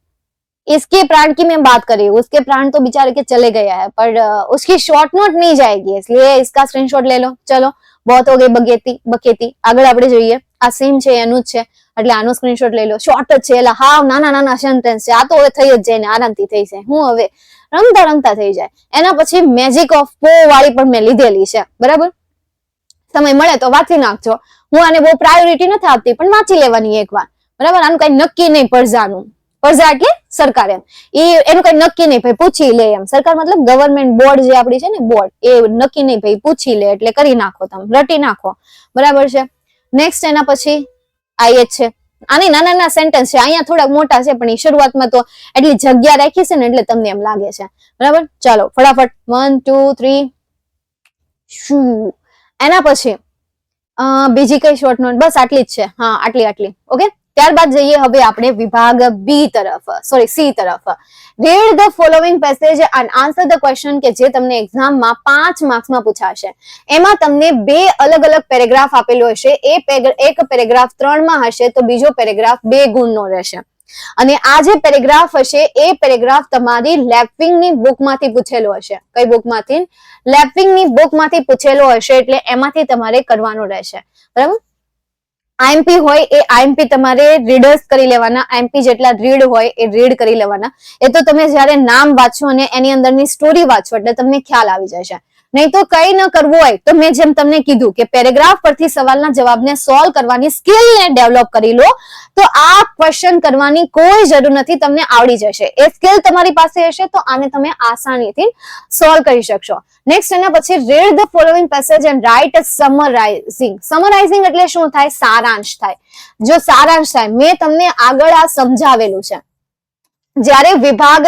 इसके प्राण की मैं बात कर रही हूँ. उसके प्राण तो बेचारे के चले गया है पर उसकी शॉर्ट नोट नहीं जाएगी, इसलिए इसका स्क्रीनशॉट ले लो. चलो बहुत हो गई બકેતી. આગળ આપણે જોઈએ. આ સેમ છે એનું જ છે એટલે આનો સ્ક્રીનશોટ લઈ લો. શોર્ટ જ છે એટલે હાવ નાના સેન્ટેન્સ છે. આ તો હવે થઈ જ જાય ને આરામથી થઈ જાય. હું હવે રમતા થઈ જાય. એના પછી મેજિક ઓફ પો વાળી પણ મેં લીધેલી છે. બરાબર, સમય મળે તો વાંચી નાખજો. હું આને બહુ પ્રાયોરિટી નથી આપતી પણ વાંચી લેવાની એકવાર. બરાબર, આનું કઈ નક્કી નહીં. પરજા એટલે સરકાર, એનું કઈ નક્કી નહીં ભાઈ, પૂછી લે એમ. સરકાર મતલબ ગવર્મેન્ટ બોર્ડ જે આપડી છે ને બોર્ડ, એ નક્કી નહીં ભાઈ, પૂછી લે એટલે કરી નાખો, તમે રટી નાખો. બરાબર છે. નેક્સ્ટ એના પછી આ જ છે. આની નાના સેન્ટેન્સ છે, અહીંયા થોડાક મોટા છે પણ એ શરૂઆતમાં તો એટલી જગ્યા રાખી છે ને એટલે તમને એમ લાગે છે. બરાબર, ચાલો ફટાફટ 1 2 3 શું. એના પછી બીજી કઈ શોર્ટ નોટ? બસ આટલી જ છે. હા આટલી. ઓકે, ત્યારબાદ જઈએ હવે આપણે વિભાગ સી તરફ. Read the following passage and answer the question, કે જે તમને એક્ઝામમાં 5 માર્ક્સમાં પૂછાશે. એમાં તમને 2 અલગ પેરેગ્રાફ આપેલો હશે. એક પેરેગ્રાફ 3 માં હશે તો બીજો પેરેગ્રાફ 2 ગુણનો રહેશે. અને આ જે પેરેગ્રાફ હશે એ પેરેગ્રાફ તમારી લેપવિંગની બુકમાંથી પૂછેલો હશે. કઈ બુકમાંથી? લેપવિંગની બુકમાંથી પૂછેલો હશે એટલે એમાંથી તમારે કરવાનો રહેશે. બરાબર, આઈએમપી હોય એ આઈએમપી તમારે રીડર્સ કરી લેવાના. આઈએમપી જેટલા રીડ હોય એ રીડ કરી લેવાના. એ તો તમે જયારે નામ વાંચો અને એની અંદરની સ્ટોરી વાંચો એટલે તમને ખ્યાલ આવી જશે. નહીં તો કઈ ન કરવું હોય તો મેં જેમ તમને કીધું કે પેરેગ્રાફ પરથી સવાલના જવાબને સોલ્વ કરવાની સ્કિલને ડેવલપ કરી લો તો આ ક્વેશ્ચન કરવાની કોઈ જરૂર નથી, તમને આવડી જશે. એ સ્કિલ તમારી પાસે હશે તો આને તમે આસાનીથી સોલ્વ કરી શકશો. નેક્સ્ટ એના પછી read the following passage and write summarising. Summarising એટલે શું થાય? સારાંશ થાય. જો સારાંશ થાય, મેં તમને આગળ આ સમજાવેલું છે. જ્યારે વિભાગ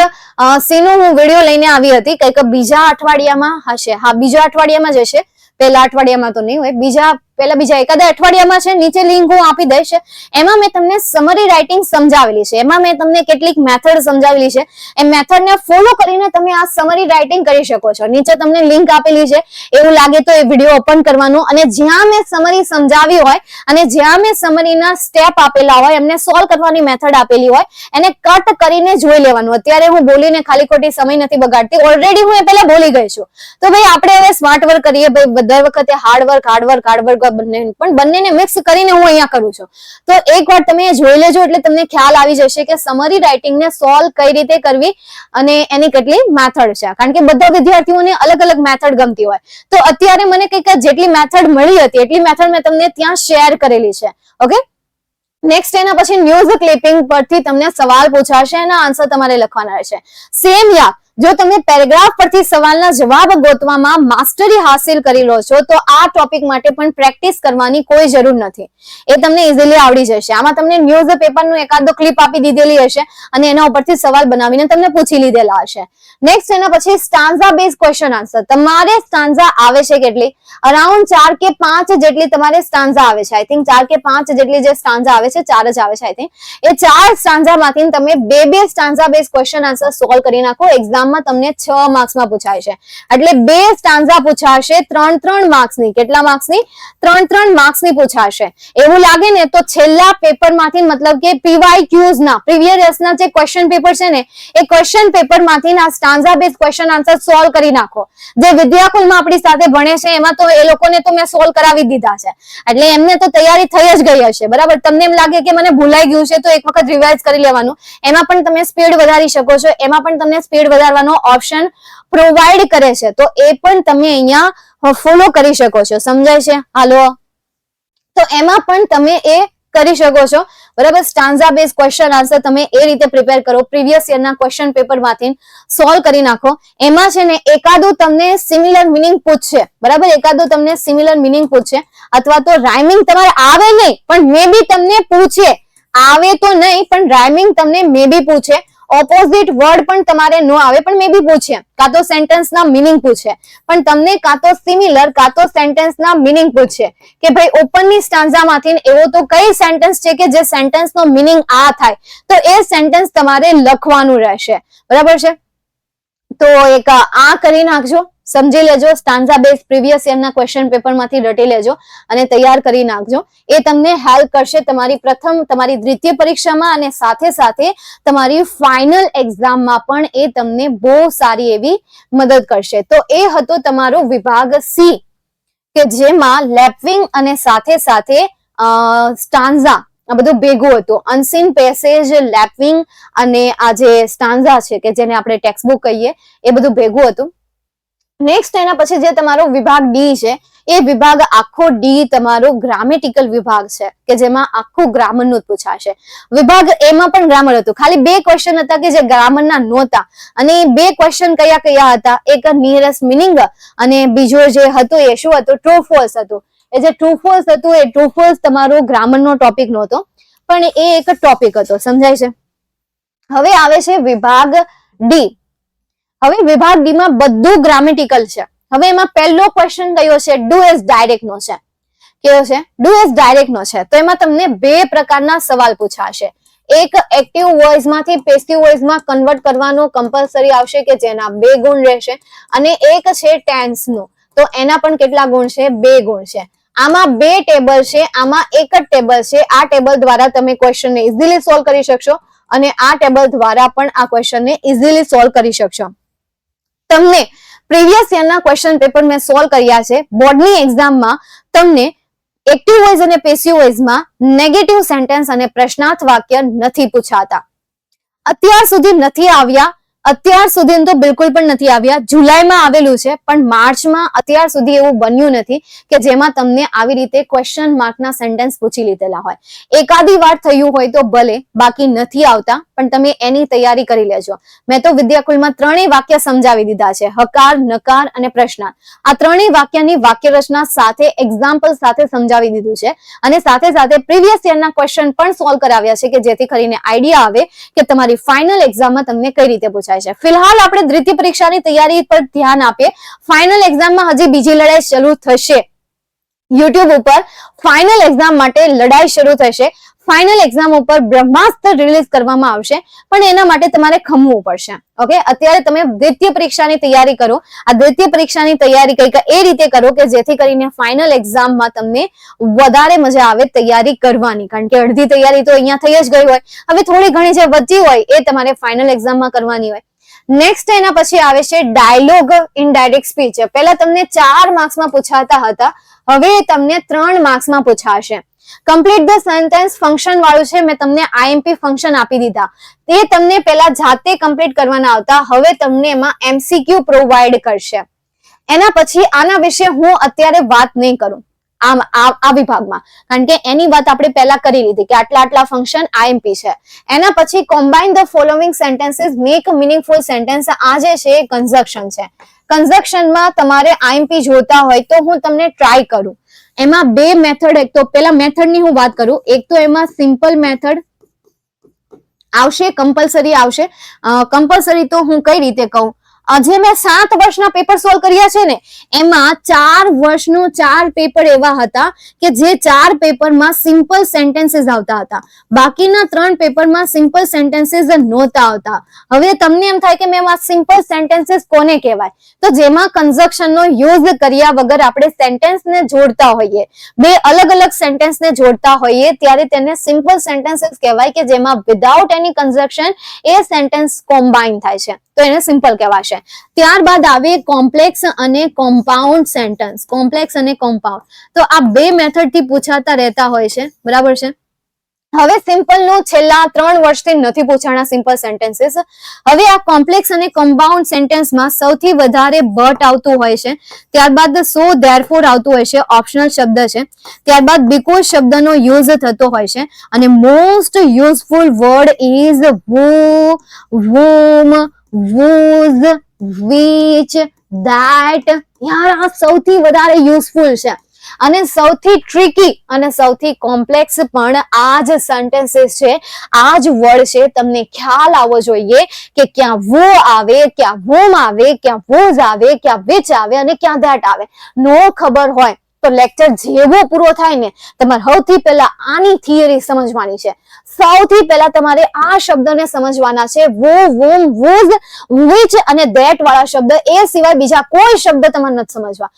સી નો હું વિડીયો લઈને આવી હતી, કંઈક બીજા અઠવાડિયામાં હશે. હા, બીજા અઠવાડિયામાં જ હશે, પહેલા અઠવાડિયામાં તો નહીં હોય. બીજા એકાદા અઠવાડિયામાં છે, નીચે લિંક હું આપી દઈશ. એમાં મેં તમને સમરી રાઇટિંગ સમજાવેલી છે. એમાં મેં તમને કેટલીક મેથડ સમજાવેલી છે. એ મેથડને ફોલો કરીને તમે આ સમરી રાઇટિંગ કરી શકો છો. નીચે તમને લિંક આપેલી છે. એવું લાગે તો એ વિડીયો ઓપન કરવાનો અને જ્યાં મેં સમરી સમજાવી હોય અને જ્યાં મેં સમરીના સ્ટેપ આપેલા હોય, એમને સોલ્વ કરવાની મેથડ આપેલી હોય, એને કટ કરીને જોઈ લેવાનું. અત્યારે હું બોલીને ખાલી ખોટી સમય નથી બગાડતી. ઓલરેડી હું એ પહેલા બોલી ગઈ છું. તો ભાઈ આપણે હવે સ્માર્ટ વર્ક કરીએ. ભાઈ દર વખતે હાર્ડ વર્ક પણ બંનેને મિક્સ કરીને હું અહીંયા કરું છું. તો એકવાર તમે જોઈ લેજો એટલે તમને ખ્યાલ આવી જશે કે સમરી રાઇટિંગને સોલ્વ કઈ રીતે કરવી અને એની કેટલી મેથડ છે. કારણ કે બધા વિદ્યાર્થીઓને અલગ મેથડ ગમતી હોય. તો અત્યારે મને કંઈક જેટલી મેથડ મળી હતી એટલી મેથડ મેં તમને ત્યાં શેર કરેલી છે. ઓકે, નેક્સ્ટ એના પછી ન્યૂઝ ક્લિપિંગ પરથી તમને સવાલ પૂછાશે અને આન્સર તમારે લખવાના રહેશે. સેમ યા જો તમે પેરેગ્રાફ પરથી સવાલના જવાબ ગોતવામાં માસ્ટરી હાસિલ કરી લો છો તો આ ટોપિક માટે પણ પ્રેક્ટિસ કરવાની કોઈ જરૂર નથી. એ તમને ઇઝીલી આવડી જશે. આમાં તમને ન્યૂઝ પેપરનું એકાદો ક્લિપ આપી દીધેલી હશે અને એના ઉપરથી સવાલ બનાવીને તમને પૂછી લીધેલા હશે. નેક્સ્ટ એના પછી સ્ટાન્ઝા બેઝ ક્વેશ્ચન આન્સર. તમારે સ્ટાન્ઝા આવે છે કેટલી? અરાઉન્ડ 4 કે 5 જેટલી તમારે સ્ટાન્ઝા આવે છે. આઈ થિંક 4 કે 5 જેટલી જે સ્ટાન્ઝા આવે છે, 4 જ આવે છે આઈ થિંક. એ 4 સ્ટાન્ઝામાંથી તમે 2 stanza base question answer solve કરી નાખો. એક્ઝામમાં તમને 6 માર્ક્સમાં પૂછાય છે. એટલે 2 સ્ટાન્ઝા પૂછાશે 3 માર્ક્સની. કેટલા માર્ક્સની? 3 માર્ક્સની પૂછાશે. એવું લાગે ને તો છેલ્લા પેપરમાંથી, મતલબ કે પીવાયક્યુઝ ના પ્રીવિયસ ના જે ક્વેશ્ચન પેપર છે ને એ ક્વેશ્ચન પેપરમાંથી ના stanza base question answer solve કરી નાખો. જે વિદ્યાકુલમાં આપણી સાથે ભણે છે એમાં તો એ લોકોને તો મેં સોલ્વ કરાવી દીધા છે એટલે એમને તો તૈયારી થઈ જ ગઈ હશે. બરાબર, તમને એમ લાગે કે મને ભૂલાઈ ગયું છે તો એક વખત રિવાઇઝ કરી લેવાનું. એમાં પણ તમે સ્પીડ વધારી શકો છો. એમાં પણ તમને સ્પીડ વધારવાનો ઓપ્શન પ્રોવાઈડ કરે છે, તો એ પણ તમે અહીંયા ફોલો કરી શકો છો. સમજાય છે? હાલો, તો એમાં પણ તમે એ કરી શકો છો. બરાબર, સ્ટાન્ઝા બેઝ ક્વેશ્ચન આન્સર તમે એ રીતે પ્રિપેર કરો, પ્રીવિયસ યરના ક્વેશ્ચન પેપર માંથી સોલ્વ કરી નાખો. એમાં છે ને એકાદું તમને સિમિલર મિનિંગ પૂછશે. બરાબર, એકાદું તમને સિમિલર મિનિંગ પૂછશે, અથવા તો રાઇમિંગ તમારે આવે નહીં પણ મે બી તમને પૂછે, આવે તો નહીં પણ રાઇમિંગ તમને મે બી પૂછે, ઓપોઝિટ વર્ડ પણ તમારે નો આવે પણ મે બી પૂછે, કાં તો સેન્ટેન્સ ના મિનિંગ પૂછે, પણ તમને કાં તો સિમિલર કાં તો સેન્ટેન્સ ના મિનિંગ પૂછે કે ભાઈ ઓપનની સ્ટાન્ઝામાંથી એવો તો કઈ સેન્ટેન્સ છે કે જે સેન્ટેન્સ નો મિનિંગ આ થાય, તો એ સેન્ટેન્સ તમારે લખવાનું રહેશે. બરાબર છે, તો એક આ કરી નાખજો, સમજી લેજો. સ્ટાન્ઝા બેઝ પ્રીવિયસ યરના ક્વેશ્ચન પેપર માંથી રટી લેજો અને તૈયાર કરી નાખજો. એ તમને હેલ્પ કરશે તમારી પ્રથમ, તમારી દ્વિતીય પરીક્ષામાં અને સાથે સાથે તમારી ફાઇનલ એક્ઝામમાં પણ એ તમને બહુ સારી એવી મદદ કરશે. તો એ હતો તમારો વિભાગ સી, કે જેમાં લેપવિંગ અને સાથે સાથે સ્ટાન્ઝા આ બધું ભેગું હતું. અનસીન પેસેજ, લેપવિંગ અને આ જે સ્ટાન્ઝા છે કે જેને આપણે ટેક્સ્ટ બુક કહીએ, એ બધું ભેગું હતું. નેક્સ્ટ એના પછી જે તમારો વિભાગ ડી છે, એ વિભાગ આખો ડી તમારો ગ્રામેટિકલ વિભાગ છે કે જેમાં આખું ગ્રામરનું જ પૂછાશે. વિભાગ એમાં પણ ગ્રામર હતું, ખાલી 2 ક્વેશ્ચન હતા કે જે ગ્રામરના નહોતા, અને એ 2 ક્વેશ્ચન કયા કયા હતા? એક નિયરેસ્ટ મિનિંગ અને બીજો જે હતું એ શું હતું? ટ્રુ ફોલ્સ હતું. એ જે ટ્રુ ફોલ્સ હતું એ ટ્રુ ફોલ્સ તમારો ગ્રામરનો ટોપિક નહોતો પણ એ એક ટોપિક હતો. સમજાય છે? હવે આવે છે વિભાગ ડી. હવે વિભાગ ડી માં બધું ગ્રામેટિકલ છે. હવે એમાં પહેલો ક્વેશ્ચન કયો છે? ડુ એઝ ડાયરેક્ટ નો છે. કયો છે? ડુ એઝ ડાયરેક્ટ નો છે. તો એમાં તમને 2 પ્રકારના સવાલ પૂછાશે. એક એક્ટિવ વોઇસ માંથી પેસિવ વોઇસ માં કન્વર્ટ કરવાનો કમ્પલસરી આવશે કે જેના 2 ગુણ રહેશે, અને એક છે ટેન્સ નું, તો એના પણ કેટલા ગુણ છે? 2 ગુણ છે. આમાં 2 ટેબલ છે, આમાં એક જ ટેબલ છે. આ ટેબલ દ્વારા તમે ક્વેશ્ચન ને ઇઝીલી સોલ્વ કરી શકશો અને આ ટેબલ દ્વારા પણ આ ક્વેશ્ચન ને ઇઝીલી સોલ્વ કરી શકશો. તમને પ્રીવિયસ યરના ક્વેશ્ચન પેપર મેં સોલ્વ કર્યા છે. બોર્ડની એક્ઝામમાં તમને એક્ટિવ વોઇસ અને પેસિવ વોઇસમાં નેગેટિવ સેન્ટેન્સ અને પ્રશ્નાર્થ વાક્ય નથી પૂછાતા. અત્યાર સુધી નથી આવ્યા, અત્યાર સુધી તો બિલકુલ પણ નથી આવ્યા. જુલાઈમાં આવેલું છે પણ માર્ચમાં અત્યાર સુધી એવું બન્યું નથી કે જેમાં તમને આવી રીતે ક્વેશ્ચન માર્કના સેન્ટેન્સ પૂછી લીધેલા હોય. એકાદી વાર થયું હોય તો ભલે, બાકી નથી આવતા, પણ તમે એની તૈયારી કરી લેજો. મેં તો વિદ્યાકુલમાં 3 વાક્ય સમજાવી દીધા છે, હકાર, નકાર અને પ્રશ્નાર્થ. આ 3 વાક્યની વાક્ય રચના સાથે એક્ઝામ્પલ સાથે સમજાવી દીધું છે, અને સાથે સાથે પ્રીવિયસ યરના ક્વેશ્ચન પણ સોલ્વ કરાવ્યા છે કે જેથી કરીને આઈડિયા આવે કે તમારી ફાઇનલ એક્ઝામમાં તમને કઈ રીતે પૂછાય છે. ફિલહાલ આપણે દ્વિતીય પરીક્ષાની તૈયારી પર ધ્યાન આપીએ. ફાઇનલ એક્ઝામમાં હજી બીજી લડાઈ શરૂ થશે. યુટ્યુબ ઉપર ફાઇનલ એક્ઝામ માટે લડાઈ શરૂ થશે. ફાઇનલ એક્ઝામ ઉપર બ્રહ્માસ્ત્ર રિલીઝ કરવામાં આવશે, પણ એના માટે તમારે ખમવું પડશે. ઓકે, અત્યારે તમે દ્વિતીય પરીક્ષાની તૈયારી કરો. આ દ્વિતીય પરીક્ષાની તૈયારી કઈક એ રીતે કરો કે જેથી કરીને ફાઇનલ એક્ઝામમાં તમને વધારે મજા આવે તૈયારી કરવાની, કારણ કે અડધી તૈયારી તો અહીંયા થઈ જ ગઈ હોય. હવે થોડી ઘણી જે બચી હોય એ તમારે ફાઇનલ એક્ઝામમાં કરવાની હોય. નેક્સ્ટ એના પછી આવે છે ડાયલોગ ઇન ડાયરેક્ટ સ્પીચ. પહેલા તમને 4 માર્ક્સમાં પૂછાતા હતા, હવે તમને 3 માર્ક્સમાં પૂછાશે. કમ્પ્લીટ ધ સેન્ટેન્સ ફંક્શન વાળું છે, મેં તમને આઈએમપી ફંક્શન આપી દીધા. તે તમને પહેલા જાતે કમ્પ્લીટ કરવાના આવતા, હવે તમને એમાં એમસીક્યુ પ્રોવાઈડ કરશે. એના પછી આના વિશે હું અત્યારે વાત નહીં કરું આ વિભાગમાં, કારણ કે એની વાત આપણે પહેલા કરી લીધી કે આટલા આટલા ફંક્શન આઈએમપી છે. એના પછી combine the following sentences make meaningful sentence. આ જે છે એ કન્જક્શન છે. કન્જક્શનમાં તમારે આઈએમપી જોતા હોય તો હું તમને ટ્રાય કરું. એમાં 2 મેથડ, એક તો પેલા મેથડની હું વાત કરું. એક તો એમાં સિમ્પલ મેથડ આવશે, કમ્પલસરી આવશે. કમ્પલસરી તો હું કઈ રીતે કહું, જે મેં 7 વર્ષના પેપર સોલ્વ કર્યા છે ને, એમાં 4 વર્ષનું 4 પેપર એવા હતા કે જે 4 પેપરમાં સિમ્પલ સેન્ટેન્સીસ આવતા હતા, બાકીના 3 પેપરમાં સિમ્પલ સેન્ટેન્સીસ નહોતા આવતા. હવે તમને એમ થાય કે મેમ આ સિમ્પલ સેન્ટેન્સીસ કોને કહેવાય? તો જેમાં કન્જક્શનનો યુઝ કર્યા વગર આપણે સેન્ટેન્સને જોડતા હોઈએ, 2 અલગ અલગ સેન્ટેન્સને જોડતા હોઈએ, ત્યારે તેને સિમ્પલ સેન્ટેન્સીસ કહેવાય કે જેમાં વિધાઉટ એની કન્જક્શન એ સેન્ટેન્સ કોમ્બાઇન થાય છે, તો એને સિમ્પલ કહેવાશે. ત્યારબાદ આવે કોમ્પ્લેક્સ અને કોમ્પાઉન્ડ સેન્ટેન્સ. કોમ્પ્લેક્સ અને કોમ્પાઉન્ડ, તો આ 2 મેથડ થી પૂછાતા રહેતા હોય છે, બરાબર છે. હવે સિમ્પલ નું છેલ્લા 3 વર્ષથી નથી પૂછાણા સિમ્પલ સેન્ટેન્સીસ. હવે આ કોમ્પ્લેક્સ અને કમ્પાઉન્ડ સેન્ટેન્સમાં સૌથી વધારે બટ આવતું હોય છે, ત્યારબાદ સો ધેરફોર આવતું હોય છે, ઓપ્શનલ શબ્દ છે, ત્યારબાદ બીકોઝ શબ્દનો યુઝ થતો હોય છે, અને most useful word is who, whom, whose, which, that. યાર આ સૌથી વધારે યુઝફુલ છે અને સૌથી ટ્રિકી અને સૌથી કોમ્પ્લેક્સ પણ આ જ સેન્ટેન્સીસ છે, આ જ વર્ડ છે. તમને ખ્યાલ આવવો જોઈએ કે ક્યાં વો આવે, ક્યાં વોમ આવે, ક્યાં વોઝ આવે, ક્યાં વિચ આવે અને ક્યાં ધેટ આવે. નો ખબર હોય તો લેક્ચર જેવો પૂરો થાય ને તમારે સૌથી પહેલા આની થિયરી સમજવાની છે. સૌથી પહેલા તમારે આ શબ્દને સમજવાના છે. વો, વોમ, વોઝ, વિચ અને ધેટ વાળા શબ્દ, એ સિવાય બીજા કોઈ શબ્દ તમારે નથી સમજવા.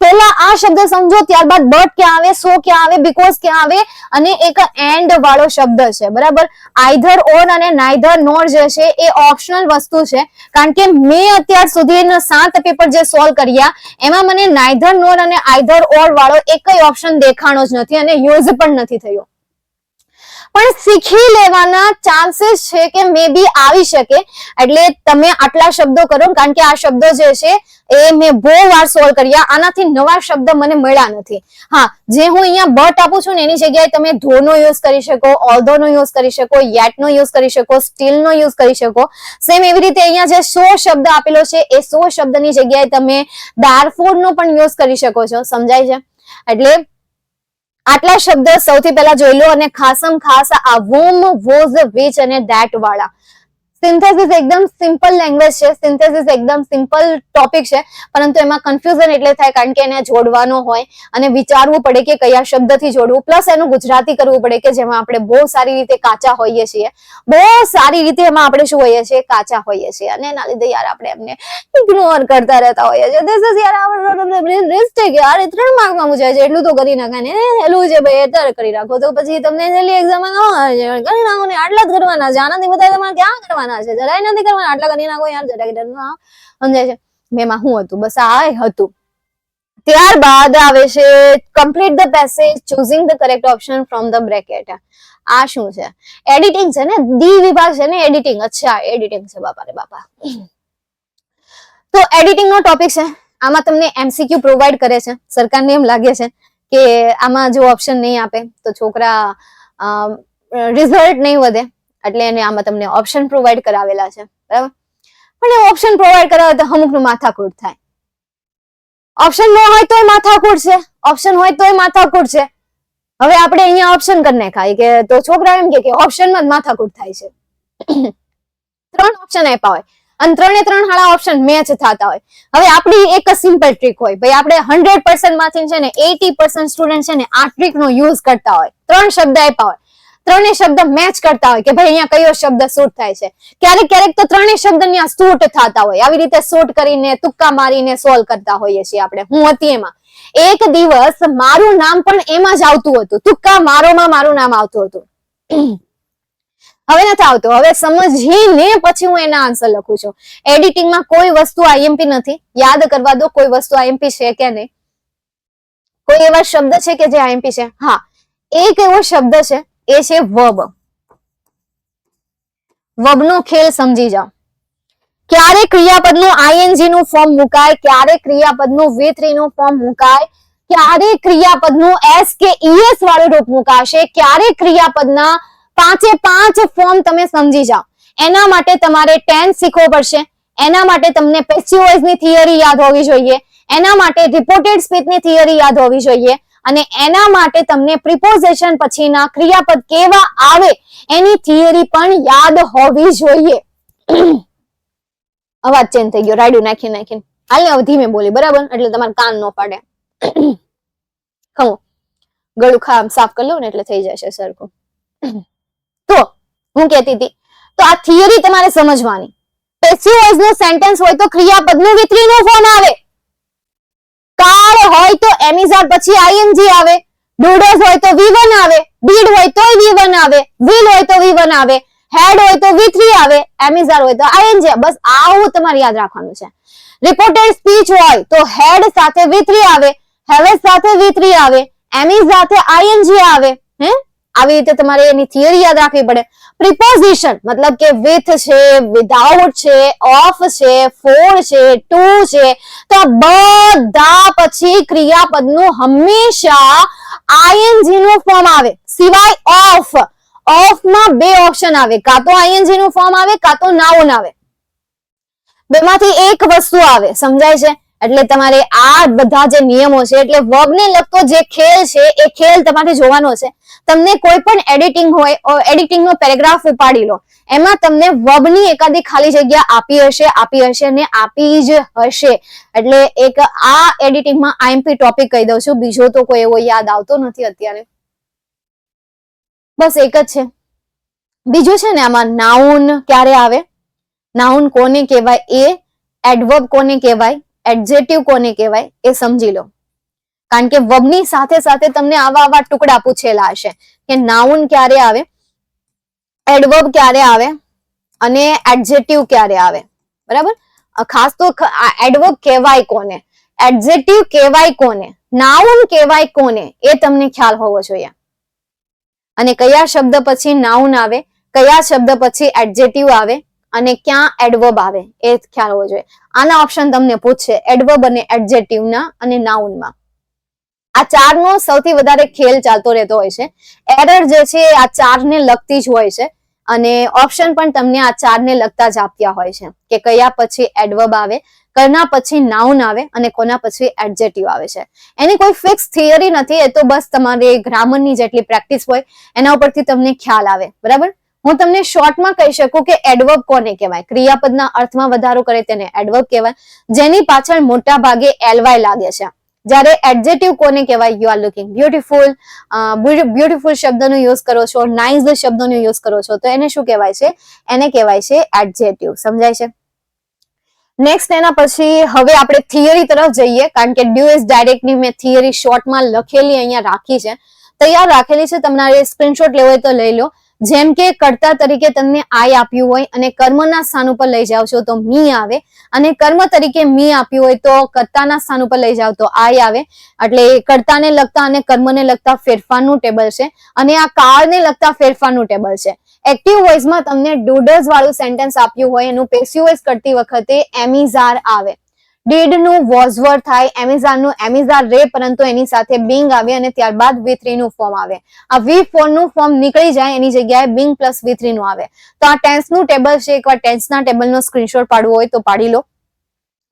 પહેલા આ શબ્દ સમજો, ત્યારબાદ બટ ક્યાં આવે, સો ક્યાં આવે, બીકોઝ ક્યાં આવે અને એક એન્ડ વાળો શબ્દ છે, બરાબર. આઈધર ઓર અને નાઈધર નોર જે છે એ ઓપ્શનલ વસ્તુ છે, કારણ કે મેં અત્યાર સુધી 7 પેપર જે સોલ્વ કર્યા એમાં મને નાઈધર નોર અને આઈધર ઓર વાળો એકય ઓપ્શન દેખાણો જ નથી અને યુઝ પણ નથી થયો. પણ શીખી લેવાના ચાન્સીસ છે કે મે બી આવી શકે, એટલે તમે આટલા શબ્દો કરો, કારણ કે આ શબ્દો જે છે એ મેં બહુ વાર સોલ્વ કર્યા, આનાથી નવા શબ્દ મને મળ્યા નથી. હા, જે હું અહીંયા બટ આપું છું ને એની જગ્યાએ તમે ધો નો યુઝ કરી શકો, ઓલ્ધો નો યુઝ કરી શકો, યેટ નો યુઝ કરી શકો, સ્ટીલ નો યુઝ કરી શકો. સેમ એવી રીતે અહીંયા જે સો શબ્દ આપેલો છે એ સો શબ્દની જગ્યાએ તમે ધેરફોર નો પણ યુઝ કરી શકો છો. સમજાય છે? એટલે આટલા શબ્દ સૌથી પહેલા જોઈ લો અને ખાસમ ખાસ આ વોમ, વોઝ, વિચ અને ધેટ વાળા. સિન્થેસિસ એકદમ સિમ્પલ લેંગ્વેજ છે, સિન્થેસિસ એકદમ સિમ્પલ ટોપિક છે, પરંતુ એમાં કન્ફ્યુઝન એટલે થાય કારણ કે એને જોડવાનો હોય અને વિચારવું પડે કે કયા શબ્દથી જોડવું, પ્લસ એનું ગુજરાતી કરવું પડે કે જેમાં આપણે બહુ સારી રીતે કાચા હોઈએ છીએ, બહુ સારી રીતે એમાં આપણે શું હોઈએ છીએ, કાચા હોઈએ છીએ, અને એના લીધે યાર આપણે એમને ઇગ્નોર કરતા રહેતા હોઈએ છીએ. ધીસ ઇઝ યાર મિસ્ટેક યાર, 3 માર્કમાં પૂછાય છે એટલું તો કરી નાખાય ને, હેલું છે ભાઈ અત્યારે કરી રાખો તો પછી તમને છેલ્લી એક્ઝામમાં કરી નાખો ને, આટલા જ કરવાના છે, આનાથી બધા તમારે ક્યાં કરવાના છે, જરાય નથી કરવાના, આટલા કરી નાખો યાર, જરાય સમજાય છે. મેમાં શું હતું, બસ આ હતું. ત્યારબાદ આવે છે complete the passage choosing the correct option from the bracket. આ શું છે? એડિટિંગ છે ને, ડી વિભાગ છે ને, એડિટિંગ. અચ્છા, એડિટિંગ છે, બાપા રે બાપા. તો એડિટિંગ નો ટોપિક છે, આમાં તમને MCQ પ્રોવાઈડ કરે છે. સરકારને એમ લાગે છે કે આમાં જો ઓપ્શન નહીં આપે તો છોકરા રિઝલ્ટ નહીં વધે, એટલે એને આમાં તમને ઓપ્શન પ્રોવાઈડ કરાવેલા છે, બરાબર. પણ એ ઓપ્શન પ્રોવાઈડ કરાવે તો અમુકનું માથાકૂટ થાય. ઓપ્શન ન હોય તોય માથાકૂટ છે, ઓપ્શન હોય તોય માથાકૂટ છે. હવે આપણે અહીંયા ઓપ્શન કરી નાખાય કે તો છોકરા એમ કે ઓપ્શનમાં જ માથાકૂટ થાય છે. 3 ઓપ્શન આપ્યા હોય અને 3 હાળા ઓપ્શન મેચ થતા હોય. હવે આપણી એક સિમ્પલ ટ્રીક હોય, ભાઈ આપણે 100% માંથી છે ને 80% સ્ટુડન્ટ છે ને આ ટ્રીક નો યુઝ કરતા હોય. 3 શબ્દ આપ્યા હોય, 3 શબ્દ મેચ કરતા હોય કે ભાઈ અહીંયા કયો શબ્દ સૂટ થાય છે. ક્યારેક ક્યારેક તો 3 શબ્દ ત્યાં સૂટ થતા હોય, આવી રીતે સૂટ કરીને તુક્કા મારીને સોલ્વ કરતા હોઈએ છીએ આપણે. હું હતી એમાં. એક દિવસ મારું નામ પણ એમાં જ આવતું હતું, તુક્કા મારોમાં મારું નામ આવતું હતું. હવે નથી આવતું, હવે સમજીને પછી હું એના આન્સર લખું છું. એડિટિંગમાં કોઈ વસ્તુ IMP નથી, યાદ કરવા દો કોઈ વસ્તુ IMP છે કે નહીં. કોઈ એવા શબ્દ છે કે જે IMP છે? હા, એક એવો શબ્દ છે એ છે વર્બ. વર્બ નો ખેલ સમજી જાઓ. ક્યારે ક્રિયાપદનું ING નું ફોર્મ મુકાય, ક્યારે ક્રિયાપદનું V3 નું ફોર્મ મુકાય, ક્યારે ક્રિયાપદનું S કે ES વાળું રૂપ મુકાશે, ક્યારે ક્રિયાપદના 5 ફોર્મ તમે સમજી જાઓ. એના માટે તમારે ટેન્સ શીખવો પડશે, એના માટે તમને પેસિવ વોઇસ ની થિયરી યાદ હોવી જોઈએ, એના માટે રિપોર્ટેડ સ્પીચ ની થિયરી યાદ હોવી જોઈએ, અને એના માટે તમને પ્રિપોઝિશન પછીના ક્રિયાપદ કેવા આવે એની થિયરી પણ યાદ હોવી જોઈએ. અવાજ ચેન્જ થઈ ગયો, રાડ્યું નાખીને. હાલ ને હવે ધીમે બોલી, બરાબર, એટલે તમારે કાન ન પાડે. ખમો ગળું સાફ કરી લઉં ને એટલે થઈ જશે સરખું. તો હું કહેતી હતી, તો આ થિયરી તમારે સમજવાની. પેસિવ વોઇસ નો સેન્ટેન્સ હોય તો ક્રિયાપદનું V3 નું ફોર્મ આવે. કાર હોય તો એમિઝાર પછી ING આવે, ડુડસ હોય તો V1 આવે, ડીડ હોય તો V1 આવે, વિલ હોય તો V1 આવે, હેડ હોય તો V3 આવે, એમિઝાર હોય તો ING. બસ આવું તમારે યાદ રાખવાનું છે. રિપોર્ટેડ સ્પીચ હોય તો હેડ સાથે V3 આવે, હેવેસ સાથે V3 આવે, એમિઝ સાથે ING આવે, આવી રીતે તમારે એની થિયરી યાદ રાખવી પડે. પ્રિપોઝિશન મતલબ કે વિથ છે, વિધાઉટ છે, ઓફ છે, ફોર છે, ટુ છે, તો આ બધા પછી ક્રિયાપદનું હંમેશા આઈએનજી નું ફોર્મ આવે, સિવાય ઓફ. ઓફ માં બે ઓપ્શન આવે, કાં તો આઈએનજી નું ફોર્મ આવે કાં તો નાઉન આવે, બેમાંથી એક વસ્તુ આવે. સમજાય છે? એટલે તમારે આ બધા જે નિયમો છે, એટલે વર્બ ને લગતો જે ખેલ છે એ ખેલ તમારે જોવાનો છે. તમને કોઈ પણ એડિટિંગ હોય, એડિટિંગ નો પેરેગ્રાફ ઉપાડી લો, એમાં તમને વર્બ ની એકાદી ખાલી જગ્યા આપી હશે અને આપી જ હશે. એટલે એક આ એડિટિંગમાં આઈએમપી ટોપિક કહી દઉં છું, બીજો તો કોઈ એવો યાદ આવતો નથી અત્યારે, બસ એક જ છે. બીજું છે ને આમાં નાઉન ક્યારે આવે, નાઉન કોને કહેવાય, એ એડવર્બ કોને કહેવાય, એડજેક્ટિવ કોને કહેવાય એ સમજી લો. કારણ કે વર્બની સાથે સાથે તમને આવા ટુકડા પૂછેલા હશે કે નાઉન ક્યારે આવે, એડવર્બ ક્યારે આવે અને એડજેક્ટિવ ક્યારે આવે. બરાબર? ખાસ તો એડવર્બ કહેવાય કોને, એડજેક્ટિવ કહેવાય કોને, નાઉન કહેવાય કોને, એ તમને ખ્યાલ હોવો જોઈએ. અને કયા શબ્દ પછી નાઉન આવે, કયા શબ્દ પછી એડજેક્ટિવ આવે અને ક્યાં એડવર્બ આવે એ ખ્યાલ હોવો જોઈએ. આના ઓપ્શન તમને પૂછશે એડવર્બ અને એડજેક્ટિવ ના અને નાઉનમાં. આ ચારનો સૌથી વધારે ખેલ ચાલતો રહેતો હોય છે. એરર જે છે આ ચારને લગતી જ હોય છે અને ઓપ્શન પણ તમને આ ચારને લગતા જ આપ્યા હોય છે કે કયા પછી એડવર્બ આવે, કોના પછી નાઉન આવે અને કોના પછી એડજેક્ટિવ આવે છે. એની કોઈ ફિક્સ થિયરી નથી, એ તો બસ તમારે ગ્રામરની જેટલી પ્રેક્ટિસ હોય એના ઉપરથી તમને ખ્યાલ આવે. બરાબર? હું તમને શોર્ટમાં કહી શકું કે એડવર્બ કોને કહેવાય, ક્રિયાપદના અર્થમાં વધારો કરે તેને એડવર્બ કહેવાય, જેની પાછળ મોટા ભાગે એલવાય લાગે છે. જ્યારે એડજેક્ટિવ કોને કહેવાય, you are looking beautiful, beautiful શબ્દનો યુઝ કરો છો, નાઇસ શબ્દનો યુઝ કરો છો, તો એને શું કહેવાય છે, એને કહેવાય છે એડજેક્ટિવ. સમજાય છે? નેક્સ્ટ એના પછી હવે આપણે થિયરી તરફ જઈએ, કારણ કે ડ્યુ ઇઝ ડાયરેક્ટની મેં થિયરી શોર્ટમાં લખેલી અહીંયા રાખી છે, તૈયાર રાખેલી છે, તમારે સ્ક્રીનશોટ લેવો હોય તો લઈ લો. જેમ કે કર્તા તરીકે તમને આઈ આપ્યું હોય અને કર્મના સ્થાન ઉપર લઈ જાવ છો તો મી આવે, અને કર્મ તરીકે મી આપ્યું હોય તો કર્તાના સ્થાન ઉપર લઈ જાવ તો આઈ આવે. એટલે કર્તાને લગતા અને કર્મને લગતા ફેરફારનું ટેબલ છે અને આ કાળને લગતા ફેરફારનું ટેબલ છે. એક્ટિવ વોઇસમાં તમને ડુડર્સ વાળું સેન્ટેન્સ આપ્યું હોય, એનું પેસિવ વોઇસ કરતી વખતે એમિઝાર આવે, ડીડ નું વોઝવર થાય, એમિઝાર નું એમિઝાર રે, પરંતુ એની સાથે બિંગ આવે અને ત્યારબાદ V3 નું ફોર્મ આવે. આ V4 નું ફોર્મ નીકળી જાય, એની જગ્યાએ બિંગ પ્લસ V3 નું આવે. તો આ ટેન્સ નું ટેબલ છે. એકવાર ટેન્સના ટેબલનો સ્ક્રીનશોટ પાડવો હોય તો પાડી લો.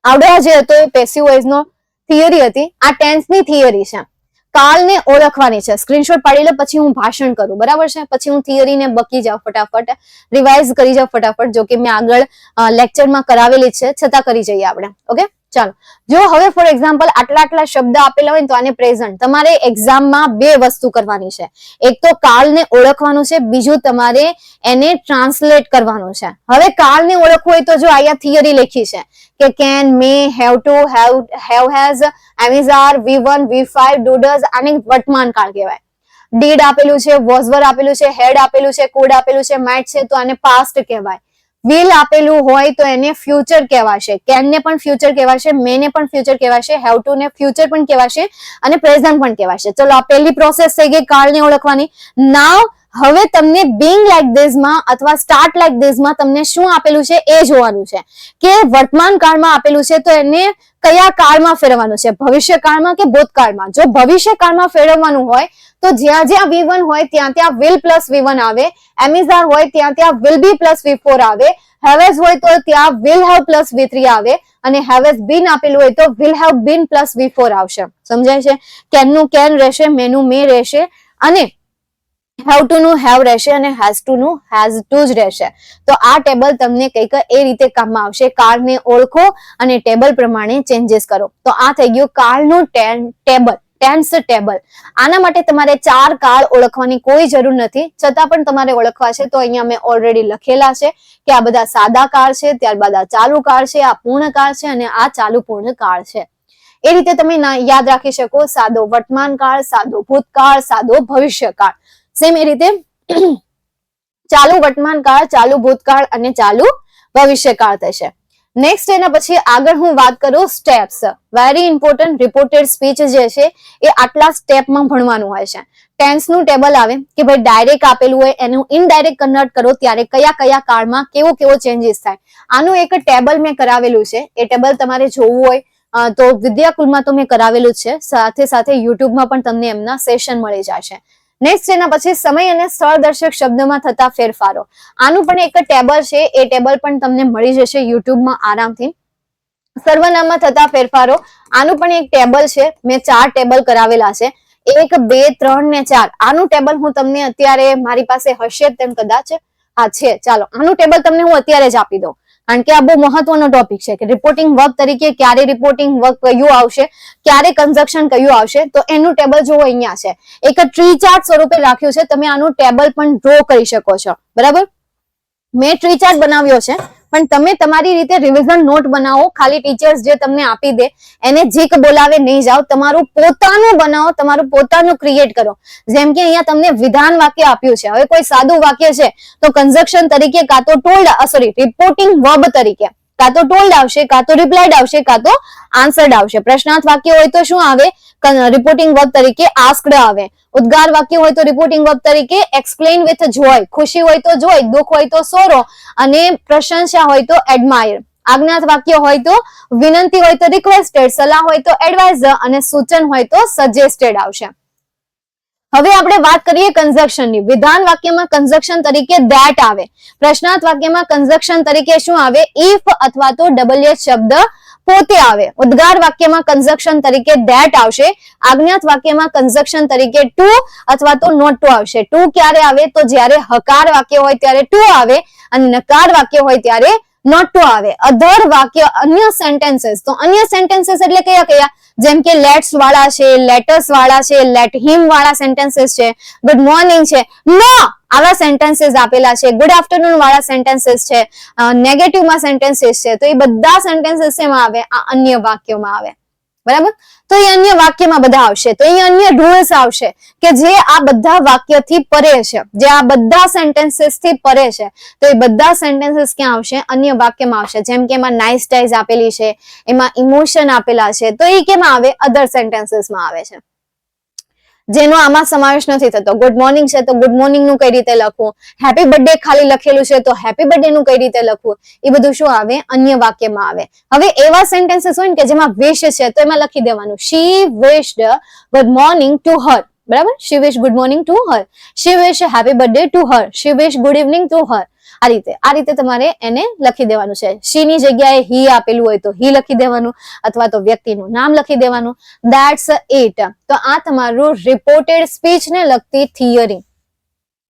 આવડ્યા જે હતો એ પેસિવ વોઇસ નો થિયરી હતી, આ ટેન્સની થિયરી છે. કાળને ઓળખવાની છે. સ્ક્રીનશોટ પાડી લો, પછી હું ભાષણ કરું. બરાબર છે? પછી હું થિયરીને બકી જાઉં, ફટાફટ રિવાઇઝ કરી જાઉં ફટાફટ, જો કે મેં આગળ લેક્ચરમાં કરાવેલી છે, છતાં કરી જઈએ આપણે. ઓકે, ચાલો. જો હવે ફોર એક્ઝામ્પલ આટલા શબ્દ આપેલા હોય તો આને પ્રેઝન્ટ, તમારે એક્ઝામમાં બે વસ્તુ કરવાની છે. એક તો કાળને ઓળખવાનું છે, બીજું તમારે એને ટ્રાન્સલેટ કરવાનું છે. હવે કાળને ઓળખવું હોય તો જો અહીંયા થિયરી લખી છે કે can, May, have to, have has, એમિઝાર, V1, V5, ડુડર્સ, આને વર્તમાન કાળ કહેવાય. ડીડ આપેલું છે, વોઝવર આપેલું છે, હેડ આપેલું છે, કુડ આપેલું છે, માઇટ છે, તો આને પાસ્ટ કહેવાય. વિલ આપેલું હોય તો એને ફ્યુચર કહેવાશે, કેન ને પણ ફ્યુચર કહેવાશે, મે ને પણ ફ્યુચર કહેવાશે, હેવ ટુ ને ફ્યુચર પણ કહેવાશે અને પ્રેઝન્ટ પણ કહેવાશે. ચલો, આ પહેલી પ્રોસેસ થઈ ગઈ કાળને ઓળખવાની. નાવ હવે તમને બિંગ લાઈક ધીસ માં અથવા સ્ટાર્ટ લાઈક ધીસ માં તમને શું આપેલું છે એ જોવાનું છે કે વર્તમાન કાળમાં આપેલું છે તો એને કયા કાળમાં ફેરવવાનું છે, ભવિષ્ય કાળમાં કે ભૂતકાળમાં. જો ભવિષ્ય કાળમાં ફેરવવાનું હોય તો જ્યાં જ્યાં V1 હોય ત્યાં ત્યાં will પ્લસ V1 આવે, એમિઝાર હોય ત્યાં ત્યાં will be પ્લસ V4 આવે, હેવેઝ હોય તો ત્યાં will have પ્લસ V3 આવે અને હેવેઝ બીન આપેલું હોય તો will have been plus V4 આવશે. સમજાય છે? કેન નું કેન રહેશે, મે નું મે રહેશે અને હેવ ટુ નું હેવ રહેશે અને હેઝ ટુ નું હેઝ ટુ જ રહેશે. તો આ ટેબલ તમને કંઈક એ રીતે કામમાં આવશે. કાળને ઓળખો અને ટેબલ પ્રમાણે ચેન્જીસ કરો. તો આ થઈ ગયું કાળનું ટેબલ, ટેન્સ ટેબલ. આના માટે તમારે 4 કાળ ઓળખવાની કોઈ જરૂર નથી, છતાં પણ તમારે ઓળખવા છે. તો અહીંયા મેં ઓલરેડી લખેલા છે કે આ બધા સાદા કાળ છે, ત્યારબાદ આ ચાલુ કાળ છે, આ પૂર્ણ કાળ છે અને આ ચાલુ પૂર્ણ કાળ છે. એ રીતે તમે યાદ રાખી શકો. સાદો વર્તમાન કાળ, સાદો ભૂતકાળ, સાદો ભવિષ્યકાળ. સેમ એ રીતે ચાલુ વર્તમાન કાળ, ચાલુ ભૂતકાળ અને ચાલુ ભવિષ્યકાળ થશે. નેક્સ્ટ એના પછી આગળ હું વાત કરું steps. Very important. Reported speech જે છે એ આટલા સ્ટેપમાં ભણવાનું હોય છે. ટેન્સ નું ટેબલ આવે કે ભાઈ ડાયરેક્ટ આપેલું હોય એનું ઇનડાયરેક્ટ કન્વર્ટ કરો ત્યારે કયા કયા કાળમાં કેવો ચેન્જીસ થાય. આનું એક ટેબલ મેં કરાવેલું છે. એ ટેબલ તમારે જોવું હોય તો વિદ્યાકુલમાં તો મેં કરાવેલું જ છે. સાથે સાથે યુટ્યુબમાં પણ તમને એમના સેશન મળી જશે. નેક્સ્ટ એના પછી સમય અને સ્થળદર્શક શબ્દમાં થતા ફેરફારો. આનું પણ એક ટેબલ છે. એ ટેબલ પણ તમને મળી જશે યુટ્યુબમાં આરામથી. સર્વનામમાં થતા ફેરફારો, આનું પણ એક ટેબલ છે. મેં 4 ટેબલ કરાવેલા છે. 1, 2, 3 ને 4. આનું ટેબલ હું તમને અત્યારે મારી પાસે હશે તેમ કદાચ છે. ચાલો આનું ટેબલ તમને હું અત્યારે જ આપી દઉં, કારણ કે આ બહુ મહત્વનો ટોપિક છે કે રિપોર્ટિંગ વર્ક તરીકે ક્યારે રિપોર્ટિંગ વર્ક કયું આવશે, ક્યારે કન્જક્શન કયું આવશે. તો એનું ટેબલ જો અહીંયા છે. એક ટ્રી ચાર્ટ સ્વરૂપે રાખ્યું છે. તમે આનું ટેબલ પણ ડ્રો કરી શકો છો. બરાબર, મેં ટ્રી ચાર્ટ બનાવ્યો છે, પણ તમે તમારી રીતે રિવિઝન નોટ બનાવો. ખાલી ટીચર્સ જે તમને આપી દે એને જીક બોલાવે નહીં જાઓ. તમારું પોતાનું બનાવો, તમારું પોતાનું ક્રિએટ કરો. જેમ કે અહીંયા તમને વિધાન વાક્ય આપ્યું છે. હવે કોઈ સાદું વાક્ય છે તો કન્જક્શન તરીકે કાં તો ટોલ્ડ રિપોર્ટિંગ વર્બ તરીકે કાં તો ટોલ્ડ આવશે, કાં તો રિપ્લાઇડ આવશે, કાં તો આન્સર્ડ આવશે. પ્રશ્નાર્થ વાક્ય હોય તો શું આવે? રિપોર્ટિંગ વર્બ તરીકે આસ્ક્ડ આવે. ઉદ્ગાર વાક્ય હોય તો રિપોર્ટિંગ વર્બ તરીકે એક્સપ્લેન વિથ જોય. ખુશી હોય તો જોય, દુઃખ હોય તો સોરો, અને પ્રશંસા હોય તો એડમાયર. આજ્ઞાત વાક્ય હોય તો વિનંતી હોય તો રિક્વેસ્ટેડ, સલાહ હોય તો એડવાઇઝર, અને સૂચન હોય તો સજેસ્ટેડ આવશે. હવે આપણે વાત કરીએ કન્જક્શનની. વિધાન વાક્યમાં કન્જક્શન તરીકે ધેટ આવે. પ્રશ્નાર્થ વાક્યમાં કન્જક્શન તરીકે શું આવે? ઇફ અથવા તો WH શબ્દ પોતે આવે. ઉદ્ગાર વાક્યમાં કન્જક્શન તરીકે ધેટ આવશે. આજ્ઞાત વાક્યમાં કન્જક્શન તરીકે ટુ અથવા તો નોટ ટુ આવશે. ટુ ક્યારે આવે? તો જ્યારે હકાર વાક્ય હોય ત્યારે ટુ આવે, અને નકાર વાક્ય હોય ત્યારે નોટ ટુ આવે. અધર વાક્ય, અન્ય સેન્ટેન્સીસ. તો અન્ય સેન્ટેન્સીસ એટલે કયા કયા? જેમ કે લેટ્સ વાળા છે, લેટર્સ વાળા છે, લેટ હિમ વાળા સેન્ટેન્સીસ છે, ગુડ મોર્નિંગ છે, નો આવા સેન્ટેન્સીસ આપેલા છે, ગુડ આફ્ટરનૂન વાળા સેન્ટેન્સીસ છે, નેગેટિવમાં સેન્ટેન્સીસ છે. તો એ બધા સેન્ટેન્સીસ એમાં આવે? આ અન્ય વાક્યોમાં આવે. બરાબર, તો એ અન્ય વાક્યમાં બધા આવશે. તો એ અન્ય રૂલ્સ આવશે કે જે આ બધા વાક્યથી પરે છે, જે આ બધા સેન્ટેન્સીસ થી પરે છે. તો એ બધા સેન્ટેન્સીસ ક્યાં આવશે? અન્ય વાક્યમાં આવશે. જેમ કે એમાં નાઇસ ટાઈઝ આપેલી છે, એમાં ઇમોશન આપેલા છે, તો એ કેમાં આવે? અધર સેન્ટેન્સીસમાં આવે છે, જેનો આમાં સમાવેશ નથી થતો. ગુડ મોર્નિંગ છે તો ગુડ મોર્નિંગ નું કઈ રીતે લખવું, હેપી બર્થડે ખાલી લખેલું છે તો હેપી બર્થડે નું કઈ રીતે લખવું, એ બધું શું આવે? અન્ય વાક્યમાં આવે. હવે એવા સેન્ટેન્સીસ હોય ને કે જેમાં વિશ છે તો એમાં લખી દેવાનું she wished good morning to her. બરાબર, she wish good morning to her, she wish happy birthday to her, she wish good evening to her. આ રીતે તમારે એને લખી દેવાનું છે. શી ની જગ્યાએ હી આપેલું હોય તો હી લખી દેવાનું, અથવા તો વ્યક્તિનું નામ લખી દેવાનું. That's it. તો આ તમારું રિપોર્ટેડ સ્પીચ ને લગતી થિયરી.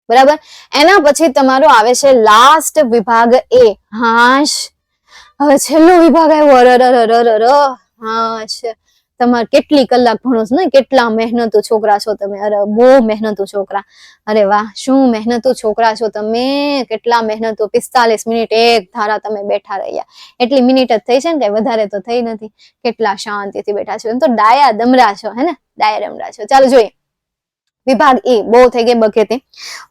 બરાબર, એના પછી તમારો આવે છે લાસ્ટ વિભાગ એ, હાશ. હવે છેલ્લો વિભાગ આવ્યો હાશ. તમારે કેટલી કલાક ભણો છો ને, કેટલા મહેનતુ છોકરા છો તમે. અરે બહુ મહેનતુ છોકરા. અરે વાહ, શું મહેનતુ છોકરા છો તમે, કેટલા મહેનતુ. 45 મિનિટ એક ધારા તમે બેઠા રહ્યા. એટલી મિનિટ જ થઈ છે ને, કઈ વધારે તો થઈ નથી. કેટલા શાંતિથી બેઠા છો. એમ તો ડાયા દમરા છો, હે ને, ડાયા દમરા છો. ચાલો જોઈએ વિભાગ એ. બહુ થઈ ગઈ બકેતી.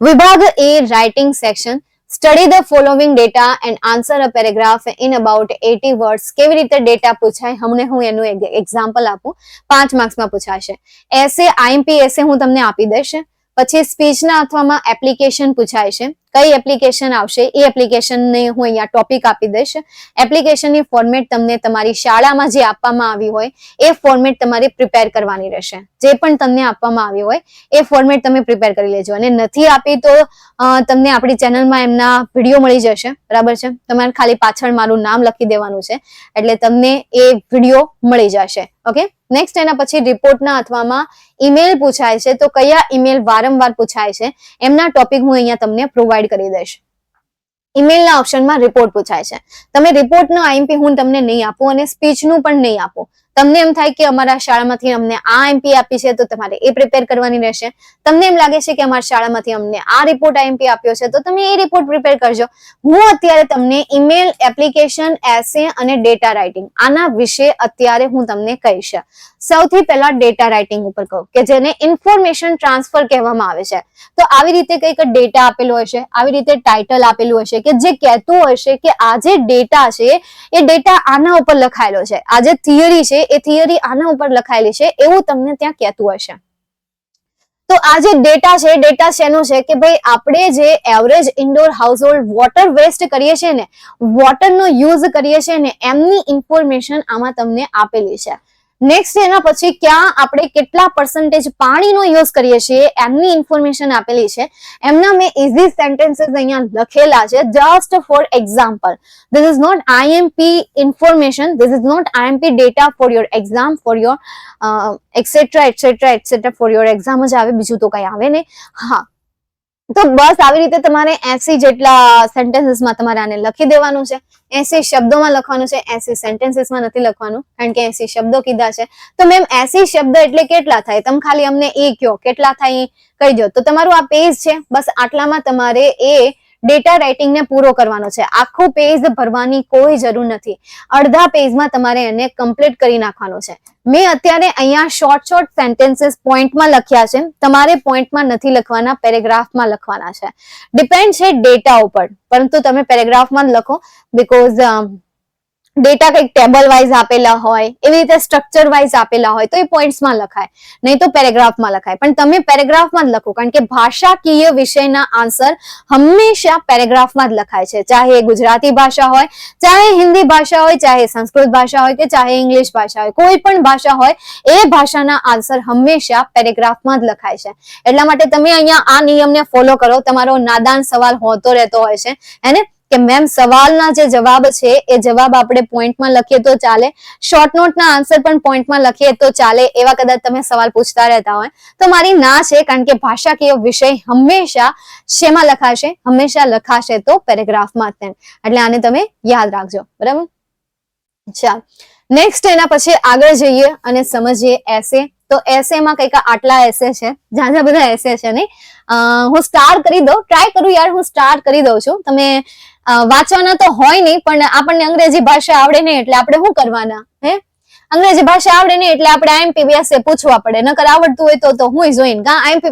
વિભાગ A writing section. Study the following data and answer a paragraph in about 80 words. કેવી રીતે ડેટા પૂછાય, હમણાં હું એનું એક્ઝામ્પલ આપું. 5 માર્ક્સમાં પૂછાશે. એસે, આઈએમપી એસે હું તમને આપી દઈશ. પછી સ્પીચના અથવામાં એપ્લિકેશન પૂછાય છે. કઈ એપ્લિકેશન આવશે એ એપ્લિકેશનને હું અહીંયા ટોપિક આપી દઈશ. એપ્લિકેશનની ફોર્મેટ તમને તમારી શાળામાં જે આપવામાં આવી હોય એ ફોર્મેટ તમારે પ્રિપેર કરવાની રહેશે. જે પણ તમને આપવામાં આવી હોય એ ફોર્મેટ તમે પ્રિપેર કરી લેજો. અને નથી આપી તો તમને આપણી ચેનલમાં એમના વિડીયો મળી જશે. બરાબર છે, તમારે ખાલી પાછળ મારું નામ લખી દેવાનું છે, એટલે તમને એ વિડીયો મળી જશે. ઓકે, નેક્સ્ટ એના પછી રિપોર્ટના અથવામાં ઈમેલ પૂછાય છે. તો કયા ઈમેલ વારંવાર પૂછાય છે એમના ટોપિક હું અહીંયા તમને પ્રોવાઈડ કરી દઈશ. ઈમેલના ઓપ્શનમાં રિપોર્ટ પૂછાય છે. તમે રિપોર્ટનો આઈએમપી હું તમને નહીં આપું અને સ્પીચનું પણ નહીં આપું. તમને એમ થાય કે અમારા શાળામાંથી અમને આ MP આપી છે તો તમારે એ પ્રિપેર કરવાની રહેશે. તમને એમ લાગે છે કે અમારા શાળામાંથી અમને આ રિપોર્ટ MP આપ્યો છે તો તમે એ રિપોર્ટ પ્રિપેર કરજો. હું અત્યારે તમને ઈમેલ એપ્લિકેશન, એસે અને ડેટા રાઇટિંગ આના વિશે અત્યારે હું તમને કહીશ. સૌથી પહેલા ડેટા રાઇટિંગ ઉપર કહું કે જેને ઇન્ફોર્મેશન ટ્રાન્સફર કહેવામાં આવે છે. તો આવી રીતે કંઈક ડેટા આપેલો હશે, આવી રીતે ટાઇટલ આપેલું હશે કે જે કહેતું હશે કે આ જે ડેટા છે એ ડેટા આના ઉપર લખાયેલો છે, આ જે થિયરી છે એ થિયરી આના ઉપર લખાયેલી છે એવું તમને ત્યાં કહેતું હશે. તો આ જે ડેટા છે, ડેટા શેનો છે કે ભાઈ આપણે જે average indoor household water waste કરીએ છીએ ને, વોટરનો યુઝ કરીએ છીએ ને, એમની ઇન્ફોર્મેશન આમાં તમને આપેલી છે. નેક્સ્ટ એના પછી ક્યાં આપણે કેટલા % પાણીનો યુઝ કરીએ છીએ એમની ઇન્ફોર્મેશન આપેલી છે. એમના મેં ઇઝી સેન્ટેન્સીસ અહીંયા લખેલા છે just for example. This is not IMP information, this is not IMP data for your exam, for your etcetera etcetera etcetera for your exam જ આવે, બીજું તો કઈ આવે નહીં. હા, તો બસ આવી રીતે તમારે 80 જેટલા સેન્ટેન્સીસમાં તમારે આને લખી દેવાનું છે. 80 શબ્દોમાં લખવાનું છે, 80 સેન્ટેન્સીસમાં નથી લખવાનું, કારણ કે 80 શબ્દો કીધા છે. તો મેમ 80 શબ્દ એટલે કેટલા થાય? તમે ખાલી અમને એ કહો કેટલા થાય કહી દો. તો તમારું આ પેજ છે, બસ આટલામાં તમારે એ ડેટા રાઇટિંગ ને પૂરો કરવાનો છે. આખું પેજ ભરવાની કોઈ જરૂર નથી, અડધા પેજમાં તમારે એને કમ્પ્લીટ કરી નાખવાનું છે. મેં અત્યારે અહીંયા શોર્ટ સેન્ટેન્સીસ પોઈન્ટમાં લખ્યા છે, તમારે પોઈન્ટમાં નથી લખવાના, પેરેગ્રાફમાં લખવાના છે. ડિપેન્ડ છે ડેટા ઉપર, પરંતુ તમે પેરેગ્રાફમાં જ લખો બીકોઝ ડેટા કંઈક ટેબલ વાઇઝ આપેલા હોય, એવી રીતે સ્ટ્રક્ચર વાઇઝ આપેલા હોય તો એ પોઈન્ટ્સમાં લખાય, નહીં તો પેરેગ્રાફમાં લખાય. પણ તમે પેરેગ્રાફમાં જ લખો, કારણ કે ભાષાકીય વિષયના આન્સર હંમેશા પેરેગ્રાફમાં જ લખાય છે. ચાહે ગુજરાતી ભાષા હોય, ચાહે હિન્દી ભાષા હોય, ચાહે સંસ્કૃત ભાષા હોય કે ચાહે ઇંગ્લિશ ભાષા હોય, કોઈ પણ ભાષા હોય એ ભાષાના આન્સર હંમેશા પેરેગ્રાફમાં જ લખાય છે. એટલા માટે તમે અહીંયા આ નિયમને ફોલો કરો. તમારો નાદાન સવાલ હોતો રહેતો હોય છે એને કે મેમ સવાલના જે જવાબ છે એ જવાબ આપણે પોઈન્ટમાં લખીએ તો ચાલે, શોર્ટ નોટના આન્સર પણ પોઈન્ટમાં લખીએ તો ચાલે, એવા કદાચ તમે સવાલ પૂછતા રહેતા હોય તો મારી ના છે, કારણ કે ભાષાકીય વિષય હંમેશા શેમાં લખાશે? હંમેશા લખાશે તો પેરેગ્રાફમાં જ. એટલે આને તમે યાદ રાખજો, બરાબર? ચાલો, નેક્સ્ટ એના પછી આગળ જઈએ અને સમજીએ એસે. તો એસેમાં કંઈક આટલા એસે છે, જ્યાં બધા એસે છે નહીં. હું સ્ટાર કરી દઉં, ટ્રાય કરું યાર, હું સ્ટાર કરી દઉં છું. તમે વાંચવાના તો હોય નહીં, પણ આપણને અંગ્રેજી ભાષા આવડે નહીં એટલે આપણે શું કરવાના? અંગ્રેજી ભાષા આવડે નહીં એટલે આપણે IMP એસે પૂછવા પડે. નકર આવડતું હોય તો હું જોઈને IMP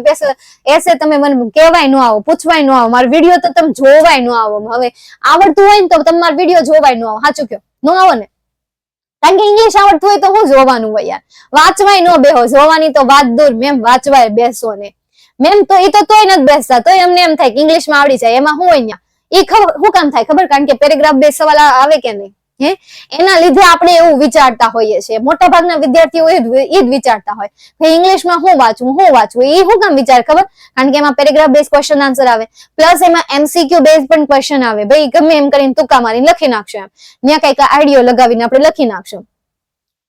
એસે તમે મને કહેવાય ન આવો, પૂછવાય ન આવો, મારો વિડીયો તો તમે જોવાય ન આવો. હવે આવડતું હોય ને તો તમે મારો વિડીયો જોવાય ન આવો, સાચું કયો? ન આવો ને, કારણ કે ઇંગ્લિશ આવડતું હોય તો હું જોવાનું હોય યાર, વાંચવાય ન બેહો. જોવાની તો વાત દૂર, મેમ વાંચવાય બેસો ને. મેમ તો એ તો તોય નથી બેસતા, તોય અમને એમ થાય કે ઇંગ્લિશમાં આવડી જાય. એમાં હું અહીંયા એ શું કામ થાય ખબર? કારણ કે પેરેગ્રાફ બે સવાલ આવે કે નહીં, એના લીધે આપણે એવું વિચારતા હોઈએ છીએ. મોટા ભાગના વિદ્યાર્થીઓ એ જ વિચારતા હોય કે ઇંગ્લિશમાં હું વાંચવું એ શું કામ વિચાર ખબર? કારણ કે એમાં પેરેગ્રાફ બેઝ ક્વેશ્ચન આન્સર આવે, પ્લસ એમાં MCQ બેઝ પણ ક્વેશ્ચન આવે. ભાઈ ગમે એમ કરીને તુક્કા મારીને લખી નાખશું, એમ ત્યાં કઈક આઈડિયો લગાવીને આપણે લખી નાખશું.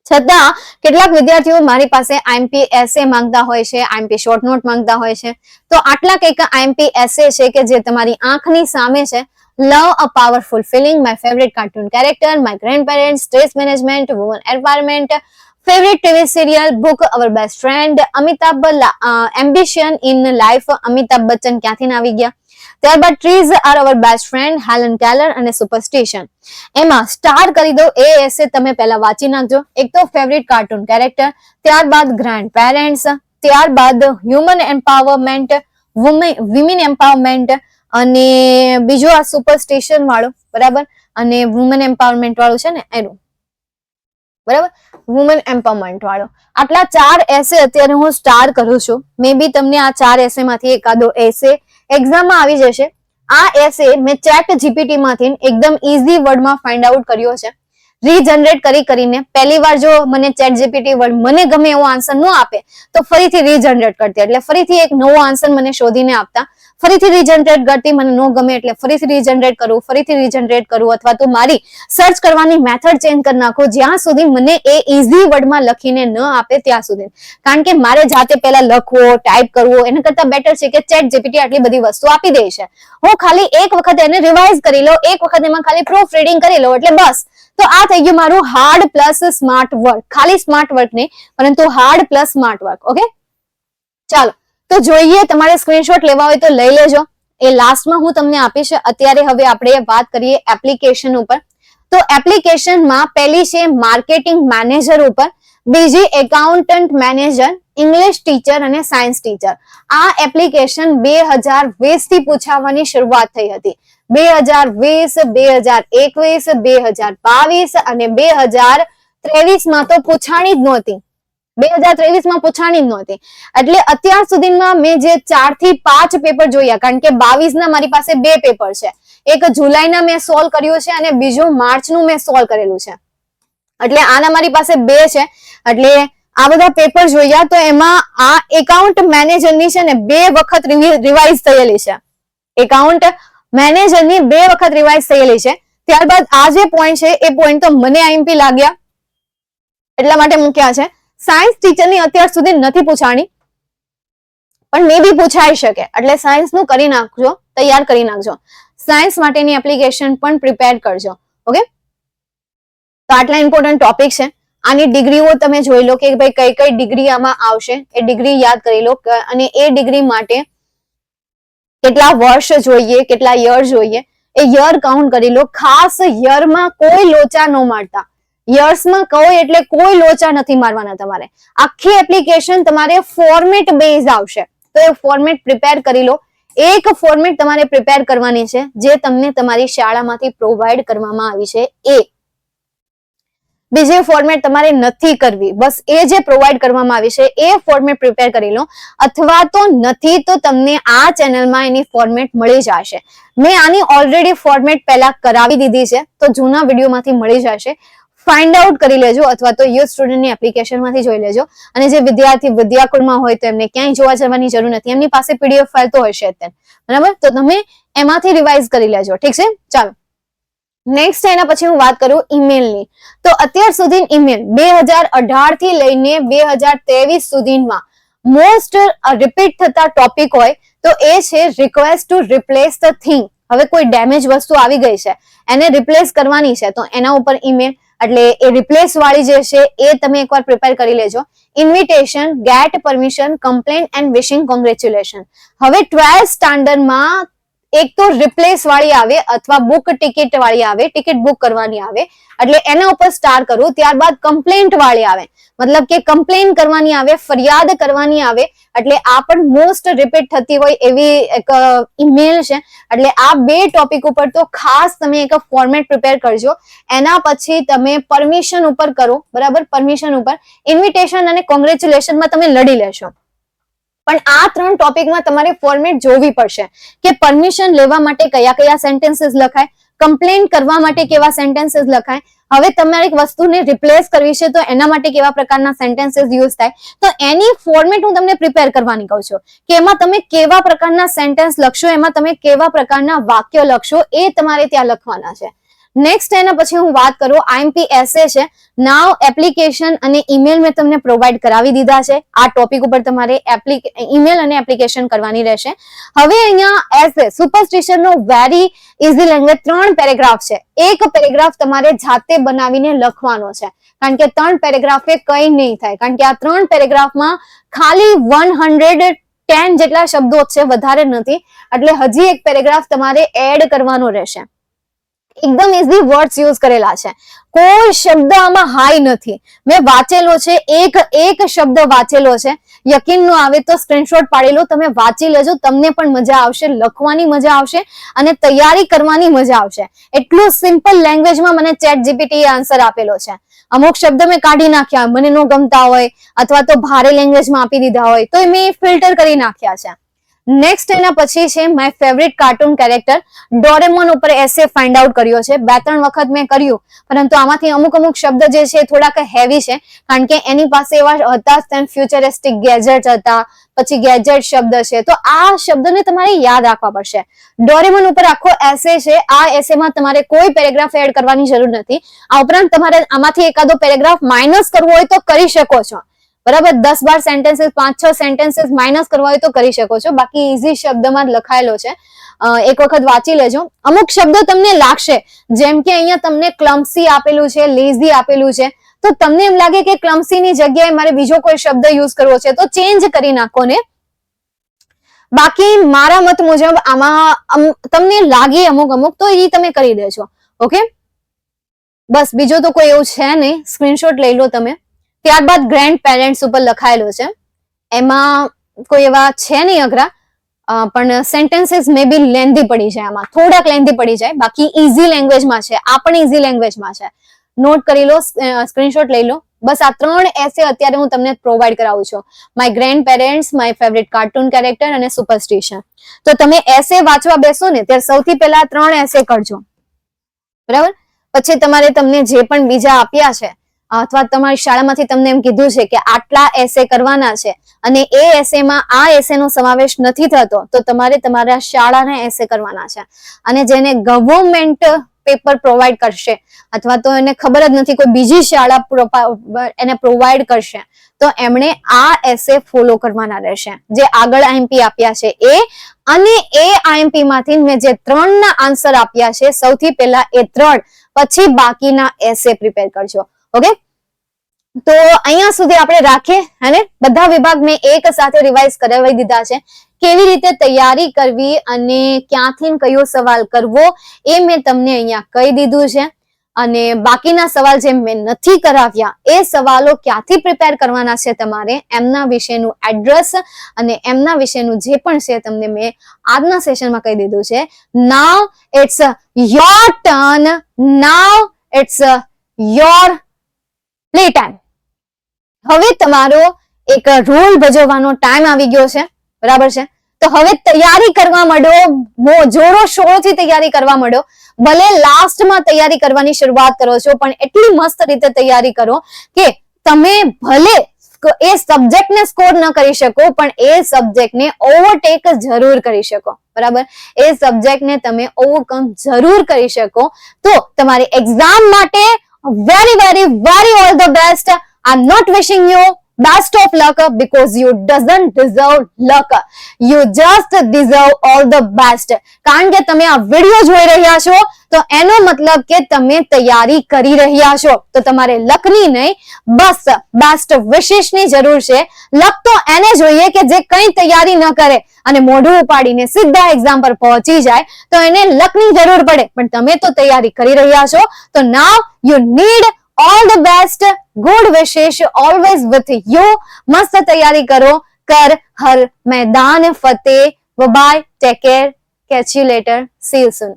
છતાં કેટલાક વિદ્યાર્થીઓ મારી પાસે IMP એસે માંગતા હોય છે, IMP શોર્ટ નોટ માંગતા હોય છે. તો આટલા કંઈક IMP એસે છે કે જે તમારી આંખની સામે છે. Love a powerful feeling, my favorite cartoon character, my grandparents, stress management, women environment, favorite TV serial, book, our best friend, ambition in life, Amitabh Bachchan ક્યાંથી આવી ગયા. ત્યારબાદ trees are our best friend, Helen Keller અને સુપરસ્ટિશન. એમાં સ્ટાર કરી દો. એ એસે તમે પહેલા વાંચી નાખજો. એક તો ફેવરિટ કાર્ટૂન કેરેક્ટર, ત્યારબાદ ગ્રેન્ડ પેરેન્ટ્સ, ત્યારબાદ હ્યુમન એમ્પાવરમેન્ટ, વિમેન એમ્પાવરમેન્ટ, અને બીજું આ સુપરસ્ટિશન વાળું, બરાબર, અને વુમન એમ્પાવરમેન્ટ વાળું છે ને એનું, બરાબર, વુમન એમ્પાવરમેન્ટ વાળો. આટલા 4 એસે અત્યારે હું સ્ટાર કરું છું. મે બી તમને આ 4 એસે માંથી એકાદો એસે એક્ઝામમાં આવી જશે. આ એસે મેં ચેટ જીપીટી માંથી એકદમ ઈઝી વર્ડમાં ફાઇન્ડ આઉટ કર્યો છે. રીજનરેટ કરીને પહેલી વાર જો મને ચેટ જીપીટી વર્ડ મને ગમે એવો આન્સર ન આપે તો ફરીથી રીજનરેટ કરતી, એટલે ફરીથી એક નવો આન્સર મને શોધીને આપતા, ફરીથી રીજનરેટ કરતી, મને ન ગમે એટલે ફરીથી રીજનરેટ કરું, અથવા તો મારી સર્ચ કરવાની મેથડ ચેન્જ કરી નાખું જ્યાં સુધી મને એ ઈઝી વર્ડમાં લખીને ન આપે ત્યાં સુધી. કારણ કે મારે જાતે પહેલા લખવો, ટાઈપ કરવો એના કરતા બેટર છે કે ચેટ જીપીટી આટલી બધી વસ્તુ આપી દે છે. હું ખાલી એક વખત એને રિવાઇઝ કરી લઉં, એક વખત એમાં ખાલી પ્રૂફ રીડિંગ કરી લઉં એટલે બસ તો આ થઈ ગયું મારું હાર્ડ પ્લસ સ્માર્ટ વર્ક, ખાલી સ્માર્ટ વર્ક નહીં પરંતુ hard plus smart work. Okay, ચાલો તો જોઈએ. તમારે સ્ક્રીનશોટ લેવા હોય તો લઈ લેજો, એ લાસ્ટમાં હું તમને આપીશ. અત્યારે હવે આપણે વાત કરીએ એપ્લિકેશન ઉપર. તો એપ્લિકેશનમાં પહેલી છે માર્કેટિંગ મેનેજર ઉપર, બીજી એકાઉન્ટન્ટ મેનેજર, ઇંગ્લિશ ટીચર અને સાયન્સ ટીચર. આ એપ્લિકેશન 2020 થી પૂછાવાની શરૂઆત થઈ હતી. 2020, 2021, 2022 અને 2023 માં તો પૂછાણી જ નહોતી. 2023 માં પૂછાણી જ નહોતી. એટલે અત્યાર સુધીમાં મેં જે 4 થી 5 પેપર જોયા, કારણ કે 22 ના મારી પાસે 2 પેપર છે. એક જુલાઈના મેં સોલ્વ કર્યું છે અને બીજું માર્ચનું મેં સોલ્વ કરેલું છે. એટલે આના મારી પાસે 2 છે. એટલે આ બધા પેપર જોયા તો એમાં આ એકાઉન્ટ મેનેજરની છે ને 2 વખત રિવાઇઝ થયેલી છે. એકાઉન્ટ મેનેજરની 2 વખત રિવાઇઝ થયેલી છે. ત્યારબાદ આ જે પોઈન્ટ છે એ પોઈન્ટ તો મને આઈએમપી લાગ્યા, એટલા માટે મૂક્યા છે. સાયન્સ ટીચરની અત્યાર સુધી નથી પૂછાણી, પણ મે બી પૂછાઈ શકે. એટલે સાયન્સ નું કરી નાખજો, તૈયાર કરી નાખજો. સાયન્સ માટેની એપ્લિકેશન પણ પ્રિપેર કરજો. ઓકે, તો આટલા ઇમ્પોર્ટન્ટ ટોપિક છે. આની ડિગ્રીઓ તમે જોઈ લો કે ભાઈ કઈ કઈ ડિગ્રી આમાં આવશે, એ ડિગ્રી યાદ કરી લો. અને એ ડિગ્રી માટે કેટલા વર્ષ જોઈએ, કેટલા યર જોઈએ, એ યર કાઉન્ટ કરી લો. ખાસ યરમાં કોઈ લોચા ન મારતા. યર્સમાં કોઈ એટલે કોઈ લોચા નથી મારવાના તમારે. આખી એપ્લિકેશન તમારે ફોર્મેટ બેઝ આવશે, તો એ ફોર્મેટ પ્રિપેર કરી લો. એક ફોર્મેટ તમારે પ્રિપેર કરવાની છે જે તમને તમારી શાળામાંથી પ્રોવાઈડ કરવામાં આવી છે. બીજી ફોર્મેટ તમારે નથી કરવી, બસ એ જે પ્રોવાઈડ કરવામાં આવી છે એ ફોર્મેટ પ્રિપેર કરી લો. અથવા તો નથી તો તમને આ ચેનલમાં એની ફોર્મેટ મળી જશે. મેં આની ઓલરેડી ફોર્મેટ પહેલા કરાવી દીધી છે, તો જૂના વિડીયોમાંથી મળી જશે. ફાઇન્ડ આઉટ કરી લેજો, અથવા તો યુથ સ્ટુડન્ટની એપ્લિકેશનમાંથી જોઈ લેજો. અને જે વિદ્યાર્થી વિદ્યાકુળમાં હોય તો એમને ક્યાંય જોવા જવાની જરૂર નથી, એમની પાસે પીડીએફ ફાઇલ તો હશે જ, બરાબર? તો તમે એમાંથી રિવાઇઝ કરી લેજો. ઠીક છે, ચાલો નેક્સ્ટ એના પછી હું વાત કરું ઈમેલની. તો અત્યાર સુધી ઈમેલ 2018 થી લઈને 2023 સુધીમાં મોસ્ટ રિપીટ થતા ટોપિક હોય તો એ છે request two replace the thing. હવે કોઈ ડેમેજ વસ્તુ આવી ગઈ છે, એને રિપ્લેસ કરવાની છે, તો એના ઉપર ઈમેલ, એટલે એ રિપ્લેસ વાળી જે છે એ તમે એકવાર પ્રિપેર કરી લેજો. Invitation, get permission, complain and wishing congratulation. હવે 12th સ્ટાન્ડર્ડમાં એક તો રિપ્લેસ વાળી આવે અથવા બુક ટિકિટ વાળી આવે, ટિકિટ બુક કરવાની આવે, એટલે એના ઉપર સ્ટાર કરું. ત્યારબાદ કમ્પ્લેન્ટ વાળી આવે, મતલબ કે કમ્પ્લેન કરવાની આવે, ફરિયાદ કરવાની આવે. એટલે આ પણ મોસ્ટ રિપીટ થતી હોય એવી એક ઈમેલ છે. એટલે આ 2 ટોપિક ઉપર તો ખાસ તમે એક ફોર્મેટ પ્રિપેર કરજો. એના પછી તમે પરમિશન ઉપર કરો, બરાબર? પરમિશન ઉપર ઇન્વિટેશન અને કોંગ્રેચ્યુલેશનમાં તમે લડી લેશો. પણ આ 3 ટોપિકમાં તમારે ફોર્મેટ જોવી પડશે કે પરમિશન લેવા માટે કયા કયા સેન્ટેન્સીસ લખાય, કમ્પ્લેન કરવા માટે કેવા સેન્ટેન્સીસ લખાય. હવે તમારે એક વસ્તુને રિપ્લેસ કરવી છે તો એના માટે કેવા પ્રકારના સેન્ટેન્સીસ યુઝ થાય. તો એની ફોર્મેટ હું તમને પ્રિપેર કરવાની કહું છું કે એમાં તમે કેવા પ્રકારના સેન્ટેન્સ લખશો, એમાં તમે કેવા પ્રકારના વાક્ય લખશો, એ તમારે ત્યાં લખવાના છે. નેક્સ્ટ એના પછી હું વાત કરું આઈએમપી એસે છે. નાવ એપ્લિકેશન અને ઈમેલ મેં તમને પ્રોવાઈડ કરાવી દીધા છે. આ ટોપિક ઉપર તમારે ઈમેલ અને એપ્લિકેશન કરવાની રહેશે. હવે અહીંયા એસે સુપરસ્ટિશન નો વેરી ઇઝી લેંગ્વેજ 3 પેરેગ્રાફ છે. એક પેરેગ્રાફ તમારે જાતે બનાવીને લખવાનો છે, કારણ કે 3 પેરેગ્રાફે કઈ નહીં થાય, કારણ કે આ 3 પેરેગ્રાફમાં ખાલી 110 જેટલા શબ્દો છે, વધારે નથી. એટલે હજી એક પેરેગ્રાફ તમારે એડ કરવાનો રહેશે. એકદમ ઇઝી વર્ડ્સ યુઝ કરેલા છે, કોઈ શબ્દ આમાં હાઈ નથી. મેં વાંચેલો છે, એક શબ્દ વાંચેલો છે. યકીન ન આવે તો સ્ક્રીનશોટ પાડી લો, તમે વાંચી લેજો, તમને પણ મજા આવશે, લખવાની મજા આવશે અને તૈયારી કરવાની મજા આવશે. એટલું સિમ્પલ લેંગ્વેજમાં મને ચેટ જીપીટી આન્સર આપેલો છે. અમુક શબ્દ મેં કાઢી નાખ્યા, મને ન ગમતા હોય અથવા તો ભારે લેંગ્વેજમાં આપી દીધા હોય તો મેં ફિલ્ટર કરી નાખ્યા છે. નેક્સ્ટ એના પછી છે my favourite cartoon character. Doraemon ઉપર એસે ફાઇન્ડ આઉટ કર્યો છે. 2-3 વખત મેં કર્યું, પરંતુ આમાંથી અમુક શબ્દ જે છે થોડાક હેવી છે, કારણ કે એની પાસે એવા હતા ફ્યુચરિસ્ટિક ગેજેટ હતા, પછી ગેજેટ શબ્દ છે, તો આ શબ્દને તમારે યાદ રાખવા પડશે. ડોરેમોન ઉપર આખો એસે છે. આ એસેમાં તમારે કોઈ પેરેગ્રાફ એડ કરવાની જરૂર નથી. આ ઉપરાંત તમારે આમાંથી એકાદો પેરેગ્રાફ માઇનસ કરવો હોય તો કરી શકો છો, બરાબર. 10-12 સેન્ટેન્સીસ, 5-6 સેન્ટેન્સીસ માઇનસ કરવા હોય તો કરી શકો છો, બાકી ઈઝી શબ્દમાં જ લખાયેલો છે. એક વખત વાંચી લેજો. અમુક શબ્દો તમને લાગશે, જેમ કે અહીંયા તમને ક્લમ્સી આપેલું છે, લેઝી આપેલું છે, તો તમને એમ લાગે કે ક્લમ્સી ની જગ્યાએ મારે બીજો કોઈ શબ્દ યુઝ કરવો છે તો ચેન્જ કરી નાખો ને. બાકી મારા મત મુજબ આમાં તમને લાગે અમુક તો એ તમે કરી દેજો. ઓકે, બસ બીજો તો કોઈ એવું છે નહીં. સ્ક્રીનશોટ લઈ લો તમે. ત્યારબાદ ગ્રેન્ડ પેરેન્ટ્સ ઉપર લખાયેલો છે, એમાં કોઈ એવા છે નહીં અઘરા, પણ સેન્ટેન્સીસ મે બી લેન્ધી પડી જાય, આમાં થોડાક લેન્ધી પડી જાય, બાકી ઈઝી લેંગ્વેજમાં છે, આ પણ ઈઝી લેંગ્વેજમાં છે. નોટ કરી લો, સ્ક્રીનશોટ લઈ લો. બસ આ 3 એસે અત્યારે હું તમને પ્રોવાઈડ કરાવું છું. My grand parents, my favourite cartoon character અને સુપરસ્ટિશન. તો તમે એસે વાંચવા બેસો ને ત્યારે સૌથી પહેલા 3 એસે કરજો, બરાબર. પછી તમને જે પણ બીજા આપ્યા છે અથવા તમારી શાળામાંથી તમને એમ કીધું છે કે આટલા એસે કરવાના છે અને એ એસેમાં આ એસેનો સમાવેશ નથી થતો, તો તમારે તમારા શાળાના એસે કરવાના છે. અને જેને ગવર્મેન્ટ પેપર પ્રોવાઈડ કરશે અથવા તો એને ખબર જ નથી, કોઈ બીજી શાળા એને પ્રોવાઈડ કરશે, તો એમણે આ એસે ફોલો કરવાના રહેશે, જે આગળ આઈએમપી આપ્યા છે એ. અને એ આઈએમપી માંથી મેં જે 3 ના આન્સર આપ્યા છે, સૌથી પહેલા એ 3, પછી બાકીના એસે પ્રિપેર કરજો. ઓકે, તો અહીંયા સુધી આપણે રાખીએ. અને બધા વિભાગ મેં એક સાથે રિવાઇઝ કરાવી દીધા છે. કેવી રીતે તૈયારી કરવી અને ક્યાંથી કયો સવાલ કરવો એ મેં તમને અહીંયા કહી દીધું છે. અને બાકીના સવાલ જે મેં નથી કરાવ્યા એ સવાલો ક્યાંથી પ્રિપેર કરવાના છે તમારે, એમના વિશેનું એડ્રેસ અને એમના વિશેનું જે પણ છે તમને મેં આજના સેશનમાં કહી દીધું છે. Now it's your turn, now it's your play time. હવે તમારો એક રોલ ભજવવાનો ટાઈમ આવી ગયો છે, બરાબર છે. તો હવે તૈયારી કરવા માંડો, જોરો શોરોથી તૈયારી કરવા માંડો. ભલે લાસ્ટમાં તૈયારી કરવાની શરૂઆત કરો છો, પણ એટલી મસ્ત રીતે તૈયારી કરો કે તમે ભલે એ સબ્જેક્ટને સ્કોર ન કરી શકો, પણ એ સબ્જેક્ટને ઓવરટેક જરૂર કરી શકો, બરાબર. એ સબ્જેક્ટને તમે ઓવરકમ જરૂર કરી શકો. તો તમારી એક્ઝામ માટે very very very all the best. I'm not wishing you best of luck because you doesn't deserve luck. You just deserve all the best. કારણ કે તમે આ વિડિયો જોઈ રહ્યા છો તો એનો મતલબ કે તમે તૈયારી કરી રહ્યા છો. તો તમારે લકની નહીં, બસ બેસ્ટ વિશેષ ની જરૂર છે. લક તો એને જોઈએ કે જે કંઈ તૈયારી ન કરે અને મોઢું ઉપાડીને સીધા એક્ઝામ પર પહોંચી જાય, તો એને લકની જરૂર પડે. પણ તમે તો તૈયારી કરી રહ્યા છો, તો now you need all the best. good wishes always with you. મસ્ત તૈયારી કરો. કર હર મેદાન Fateh. bye bye, take care, catch you later, see you soon.